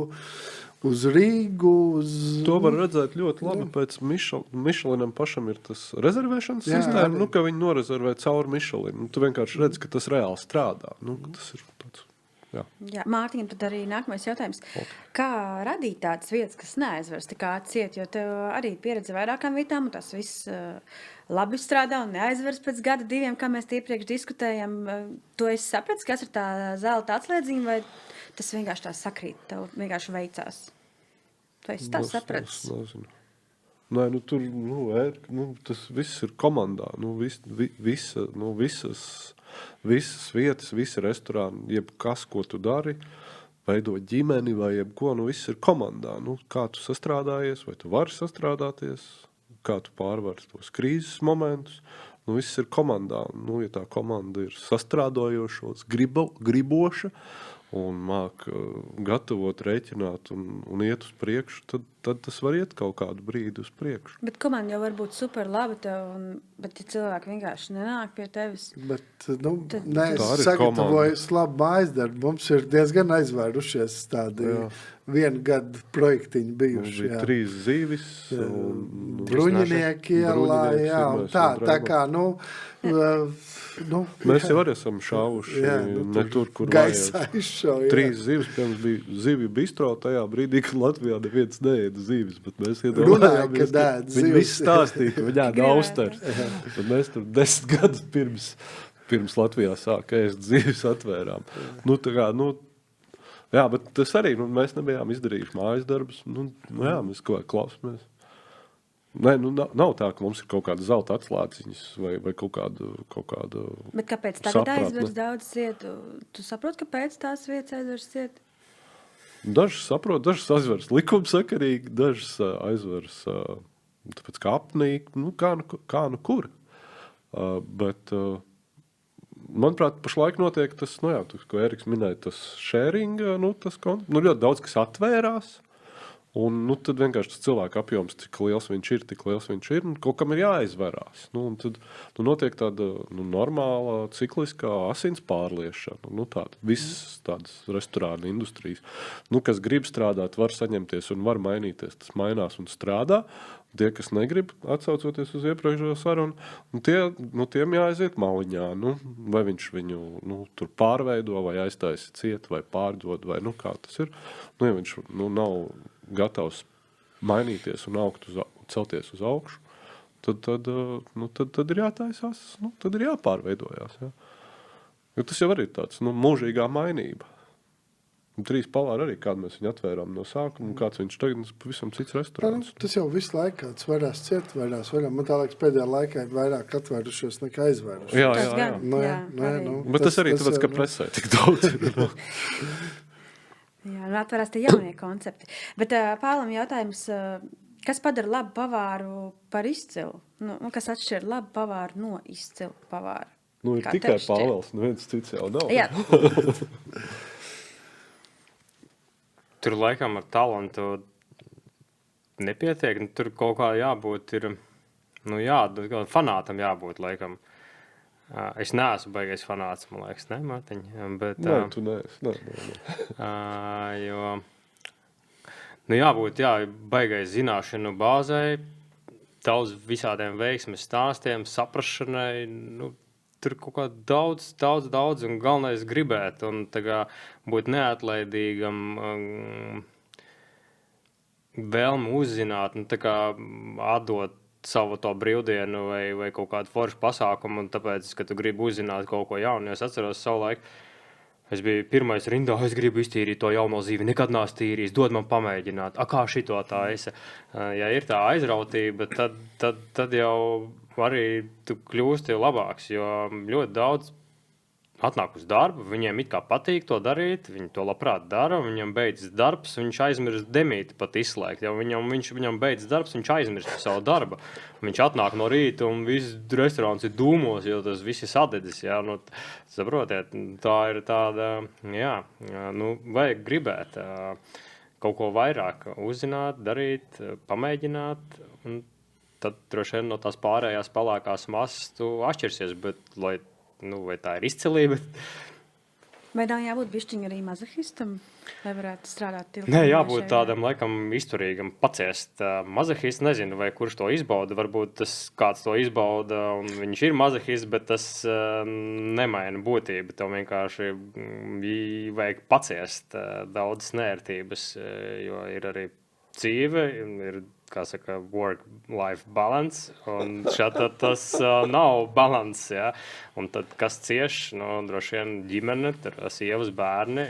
uz Rīgu. To var redzēt ļoti labi. Pēc Mišelinam pašam ir tas rezervēšanas sistēma, ka viņi norezervē cauri Mišelinu. Tu vienkārši redz, ka tas reāli strādā. Tas ir tāds. Jā, Mārtiņam, tad arī nākamais jautājums. Kā radīt tādas vietas, kas neaizverst kā ciet, jo tev arī pieredze vairākām vietām, un tas viss labi strādā un neaizverst pēc gada, 2, kā mēs iepriekš diskutējam. Tu esi sapratis, kas ir tā zelta atslēdziņa, vai tas vienkārši tā sakrīt, tev vienkārši veicās? Tu esi tā sapratis? Nezinu. Nē, tur, tas viss ir komandā. Visas vietas, visi restorāni, jebkas, ko tu dari, veido ģimeni vai jebko, viss ir komandā. Kā tu sastrādājies, vai tu vari sastrādāties, kā tu pārvari tos krīzes momentus, viss ir komandā. Ja tā komanda ir sastrādājošos, griboša un māk gatavot, rēķināt un iet uz priekšu, tad tas var iet kaut kādu brīdi uz priekšu. Bet komanda jau var būt super laba tev, bet ja cilvēki vienkārši nenāk pie tevis. Bet, es sagatavoju labu mājasdarbu. Mums ir diezgan aizvērušies tādi 1 gadu projektiņi bijuši. Mums bija 3 zīvis. Bruņinieki ielā, un tā kā, mēs jau arī esam šāvuši, ne tur, kur gaisā izšauja. 3 zīves, pirms bija zivju bistro tajā brīdī, kad Latvijā neviens neēda zīves, bet mēs iedomājāmies, ka viņi visi stāstīja, ka viņi ēda austers. Tad mēs tur 10 gadus pirms Latvijā sāka ēst zīves atvērām. Bet tas arī, mēs nebijām izdarījuši mājas darbus, mēs kaut kā klausamies. Nav tā, ka mums ir kaut kāda zelta atslēdziņas vai kaut kāda Bet kāpēc tagad aizvers daudz cietu? Tu saproti, kāpēc tās vietas aizvers cietu? Dažas saprot, dažas aizvers likumsakarīgi, dažas aizvers tāpēc kā apnīk, kā kur. Bet, manuprāt, pašlaik notiek tas, ko Eriks minēja, tas sharing, ļoti daudz, kas atvērās. Un tad vienkārši tas cilvēku apjoms, cik liels viņš ir, un kaut kam ir jāizverās. Un tad notiek tāda normāla, cikliskā asins pārliešana. Visas tādas restorāna industrijas. Kas grib strādāt, var saņemties un var mainīties. Tas mainās un strādā. Tie, kas negrib, atsaucoties uz iepriekšējo sarunu, tiem jāaiziet maliņā. Vai viņš viņu tur pārveido, vai aiztaisa ciet, vai pārdod, vai kā tas ir. Ja viņš nav gatavs mainīties un celties uz augšu, tad ir jātaisās, tad ir jāpārveidojās. Ja? Jo tas jau arī ir tāds mūžīgā mainība. 3 Pavāri arī, kādu mēs viņu atvērām no sākuma, un kāds viņš tagad ir pavisam cits restorāns. Tas jau visu laiku kāds vairās ciet, vairās. Man tā liekas, pēdējā laikā ir vairāk atvērušies nekā aizvērušies. Jā. Bet tas arī tāpēc, ka presē tik daudz ir. Jā, atverās tie jaunie koncepti. Bet Pālam jautājums, kas padara labu pavāru par izcilu? Kas atšķir labu pavāru no izcilu pavāru? Ir tikai Pāvels, neviens cits jau nav. Jā. Tur laikam ar talantu nepietiek. Tur kaut kā jābūt ir, fanātam jābūt laikam. Es neesmu baigais fanāts, man liekas, ne, Mārtiņ? Bet, tu neesi. Jābūt, baigais zināšanu bāzei, daudz visādiem veiksmes stāstiem, saprašanai, tur kaut kā daudz, un galvenais gribēt, un būt neatlaidīgam, vēlmi uzzināt, atdot savu to brīvdienu vai kaut kādu foršu pasākumu, un tāpēc, ka tu gribi uzzināt kaut ko jaunu. Es atceros savu laiku, es biju pirmais rindā, es gribu iztīrīt to jauno zīvi, nekad nāc tīrījis, dod man pamēģināt. Kā šito tā esi? Ja ir tā aizrautība, tad jau arī tu kļūsti labāks, jo ļoti daudz atnāk uz darbu, viņiem it kā patīk to darīt, viņi to labprāt dara, viņam beidzas darbs, viņš aizmirst demīti pat izslēgt. Ja viņam beidzas darbs, viņš aizmirst savu darbu. Viņš atnāk no rīta un viss restorāns ir dūmos, jo tas viss ir sadedzis. Ja? Nu, saprotiet, tā ir tāda, jā, nu, vajag gribēt kaut ko vairāk uzzināt, darīt, pamēģināt, un tad droši vien no tās pārējās pelēkās masas tu atšķirsies, bet, vai tā ir izcilība? Vai nav jābūt bišķiņ arī mazohistam, lai varētu strādāt ilgi? Nē, jābūt tādam, laikam, izturīgam, paciest. Mazohists, nezinu, vai kurš to izbauda. Varbūt tas kāds to izbauda, un viņš ir mazohists, bet tas nemaina būtību. Tev vienkārši vajag paciest daudzas nērtības, jo ir arī dzīve, ir, kā saka, work-life balance, un šeit tas nav balans, ja? Un tad, kas cieš, droši vien ģimene, sievas, bērni,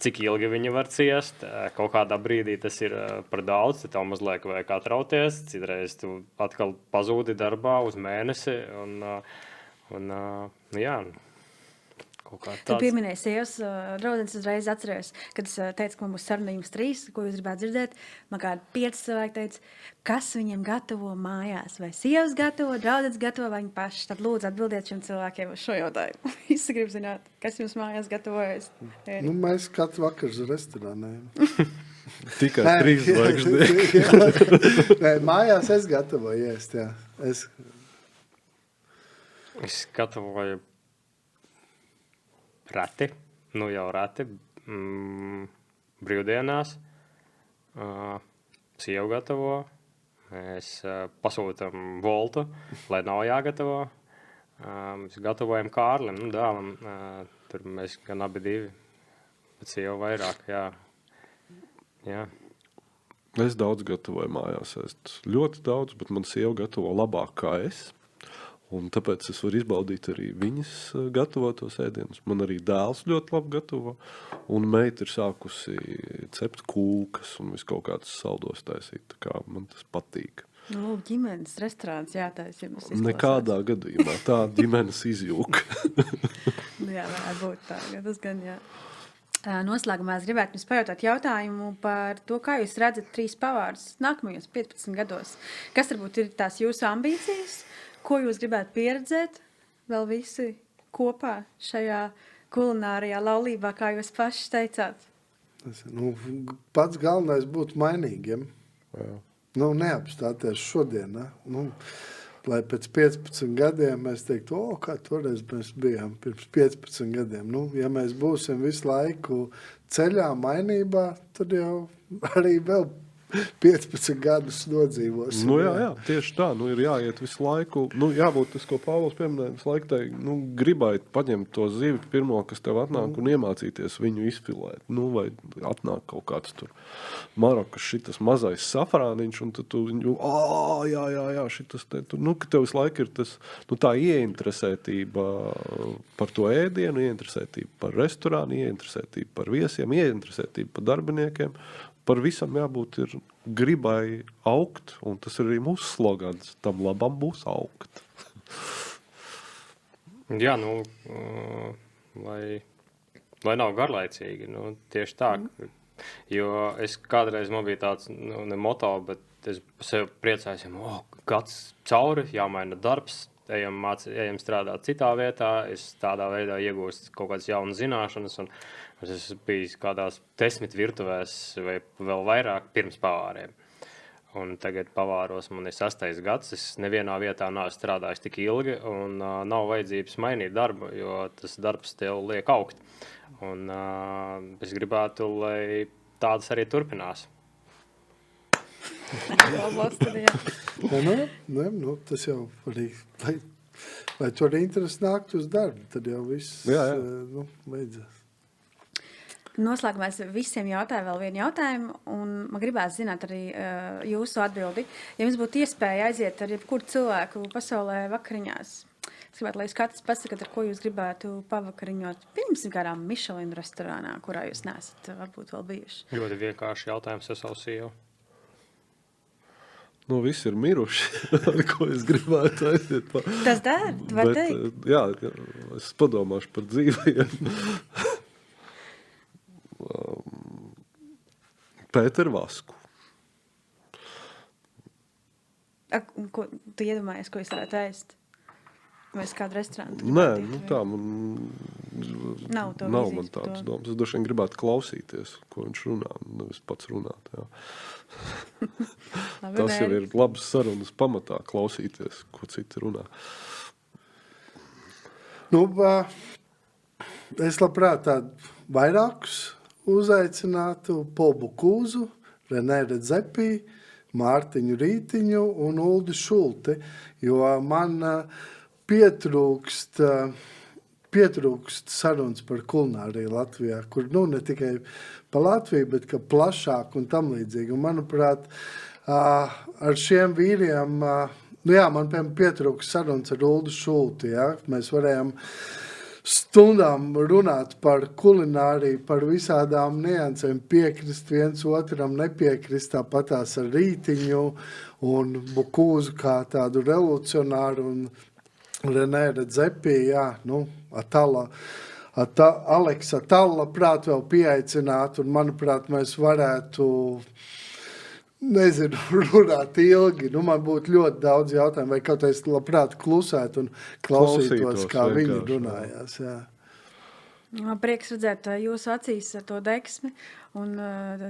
cik ilgi viņi var ciest, kaut kādā brīdī tas ir par daudz, tad tev mazliet vajag atrauties, citreiz tu atkal pazūdi darbā uz mēnesi, un jā, Tu pieminēji sievas draudzenes, uzreiz atceros, kad es teicu, ka man būs saruna jums 3, ko jūs gribētu dzirdēt. Man kādi 5 cilvēki teica, kas viņiem gatavo mājās, vai sievas gatavo, draudzenes gatavo, vai viņi paši. Tad lūdzu atbildiet šiem cilvēkiem uz šo jautājumu. Visi grib zināt, kas jums mājās gatavojas. Nu, mēs katru vakaru uz restorāniem. Tikai 3 zvaigžņi. Nē, mājās es gatavoju ēst, jā. Es gatavoju reti, brīvdienās, sievu gatavo, mēs pasūtam voltu, lai nav jāgatavo, mēs gatavojam Kārlim, dēlam, tur mēs gan abi divi, bet sievu vairāk, jā. Es daudz gatavoju mājās, ļoti daudz, bet man sieva gatavo labāk kā es. Un tāpēc es varu izbaudīt arī viņas gatavotos ēdienus. Man arī dēls ļoti labi gatavo. Un meita ir sākusi cept kūkas un visu kaut kādas saldos taisīt. Tā kā man tas patīk. Nu, ģimenes restorāns jātais jums izklausās. Nekādā gadījumā. Tā ģimenes izjūka. Jā, varētu būt tā. Tas gan, jā. Noslēgumā es gribētu jums pajautāt jautājumu par to, kā jūs redzat 3 pavārus nākamajos 15 gados. Kas varbūt ir tās jūsu ambīcijas? Ko jūs gribētu pieredzēt vēl visi kopā šajā kulinārijā laulībā, kā jūs paši teicāt? Pats galvenais būtu mainīgiem. Neapstāties šodien. Lai pēc 15 gadiem mēs teiktu, kā toreiz mēs bijām pirms 15 gadiem. Ja mēs būsim visu laiku ceļā, mainībā, tad jau arī vēl 15 gadus nodzīvosim. Jā, tieši tā. Ir jāiet visu laiku. Jābūt tas, ko Pāvils pieminēja, visu laiku gribēt paņemt to zivi pirmo, kas tev atnāk un iemācīties viņu izfilēt. Vai atnāk kaut kāds tur Marokas šitas mazais safrāniņš, un tad tu viņu, jā, šitas te, ka tev visu laiku ir tas, tā ieinteresētība par to ēdienu, ieinteresētība par restorānu, ieinteresētība par viesiem, ieinteresētība par darbiniekiem. Par visam jābūt ir gribai augt, un tas ir arī mūsu slogans. Tam labam būs augt. Jā, lai nav garlaicīgi, tieši tā. Jo es kādreiz man bija tāds, ne moto, bet es sev priecājos, gads cauri, jāmaina darbs, ejam strādāt citā vietā, es tādā veidā iegūstu kaut kādas jaunas zināšanas, un es biju kādās 10 virtuvēs vai vēl vairāk pirms pavāriem. Un tagad pavāros man ir 6. gads, es nevienā vietā neesmu strādājis tik ilgi, un nav vajadzības mainīt darbu, jo tas darbs tev liek augt. Un es gribētu, lai tādas arī turpinās. Tas jau arī, lai tu arī interesi nākt uz darbu, tad jau viss vajadzēs. Noslēgumā es visiem jautāju vēl vienu jautājumu, un man gribētu zināt arī jūsu atbildi. Ja jums būtu iespēja aiziet ar jebkuru cilvēku pasaulē vakariņās, es gribētu, lai jūs katrs pasakat, ar ko jūs gribētu pavakariņot. Pieņemsim kādā Michelin restorānā, kurā jūs neesat varbūt vēl bijuši. Ļoti vienkārši jautājums ar savu sievu. Nu, visi ir miruši, ar ko es gribētu aiziet. Tas dara, tu vari teikt. Jā, es padomāšu par dzīvajiem. Pēteru Vasku. Ko tu iedomājies, ko es varētu ēst? Vai es kādu restorānu? Nē, nu tā man Nav to nav vīzijas man par tādas to. domas. Es droši vien gribētu klausīties, ko viņš runā, nevis pats runāt. Jā. Labi, Tas jau Mēri. ir labas sarunas pamatā, klausīties, ko citi runā. Nu, es labprāt tādu vairākus uzaicinātu Polu Kūzu, Renē Redzepī, Mārtiņu Rītiņu un Uldi Šulti, jo man pietrūkst sarunas par kulināriju Latvijā, kur ne tikai par Latviju, bet ka plašāk un tam līdzīgi. Un, manuprāt, ar šiem vīriem, man piemēram pietrūkst sarunas ar Uldu Šulti, ja? Mēs varējām stundām runāt par kulināriju, par visādām niansēm, piekrist viens otram, nepiekrist, tāpatās ar Rītiņu un Bukūzu kā tādu revolucionāru un Renē Redzepī, Aleksa Talla prāt vēl pieaicināt, un manuprāt, mēs varētu, runāt ilgi. Man būtu ļoti daudz jautājumu, vai kaut es labprāt klusētu un klausītos, kā viņi vienkārši, runājās. Jā. Man prieks redzēt jūsu acīs to deksmi un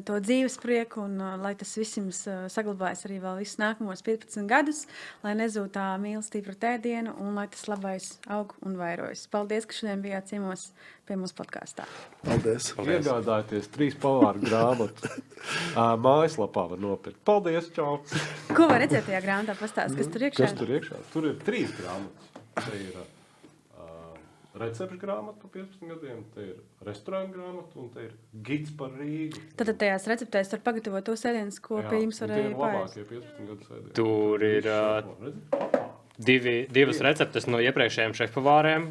to dzīves prieku, un lai tas viss jums saglabājas arī vēl visus nākamos 15 gadus, lai nezūd tā mīlestība pret ēdienu un lai tas labais aug un vairojas. Paldies, ka šodien bijāt ciemos pie mūsu podkāstā. Paldies. Iegādājieties 3 pavāru grāmatu. Mājaslapā var nopirkt. Paldies, čau! Ko var redzēt tajā grāmatā? Pastāst, kas tur iekšā? Kas tur iekšā? Tur ir 3 grāmatas. Te ir recepšu grāmata par 15 gadiem, te ir restorāna grāmata un te ir gids par Rīgu. Tad tajās receptēs var pagatavot tos ēdienus, ko pie jums var arī paēst. Tie ir labākie 15 gadu sēdieni. Tur ir divas receptes no iepriekšējiem šefpavāriem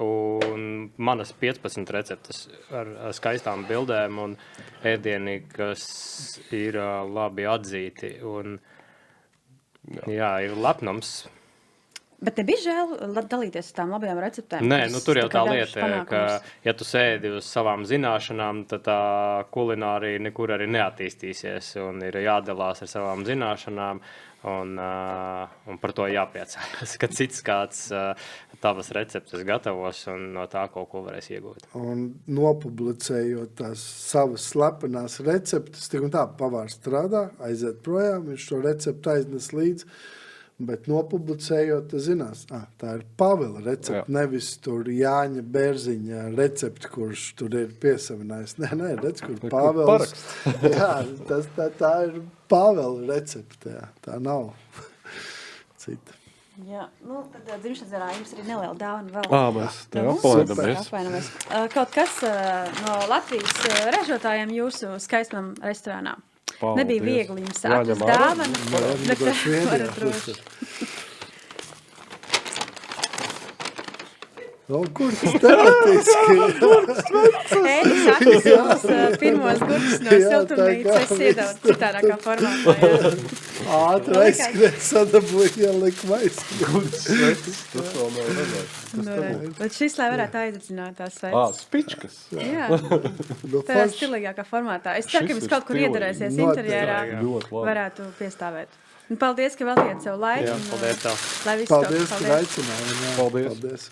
un manas 15 receptes ar skaistām bildēm un ēdieni, kas ir labi atzīti. Un, jā, ir lepnums. Bet nebija žēl dalīties ar tām labajām receptēm? Nē, kuras tur jau tā tikai lieta, dažus ka, panākumus. ja tu sēdi uz savām zināšanām, tad tā kulinārija nekur arī neattīstīsies un ir jādalās ar savām zināšanām un par to jāpriecājas, ka cits kāds tavas receptes gatavos un no tā kaut ko varēs iegūt. Un nopublicējot tās savas slepenās receptes, tik un tā pavārs strādā, aiziet projām, viņš šo receptu aiznes līdzi, bet nopublicējot, zinās, tā ir Pavela recepte, nevis tur Jāņa Bērziņa recepte, kurš tur ir piesavinājis. Nē, redz, kur Pavels. Jā, tā ir Pavela recepte, jā, tā nav cita. Jā, tad dzimšanas dienā jums arī neliela dāvana vēl. Mēs te apvainamies. Apvainamies. Kaut kas no Latvijas ražotājiem jūsu skaistam restorānā. Paldies. Nebija viegli jums atrast Jāņem ārā. dāvanu, bet varat droši. Kur tas tematiski? Ēdis atnes jums pirmos gurķus no siltumnīcas, es iedavu citādākā formātā. Jā. Ātri aizskrien, sadabūja ielikt maisku. Tas vēl nav redzēts. Bet šis, lai varētu aizdedzināt tās sveces. Spičkas. Jā, Nu, tā stilīgākā formātā. Es ceru, ka Šis jums ir kaut kur stilīgi. iederēsies Noteikti. interjerā, Ļoti labi. varētu piestāvēt. Un paldies, ka veltījāt sev laiku. Jā, un, paldies tev. Lai viss Paldies, top. ka aicināji. Jā, Paldies. Paldies.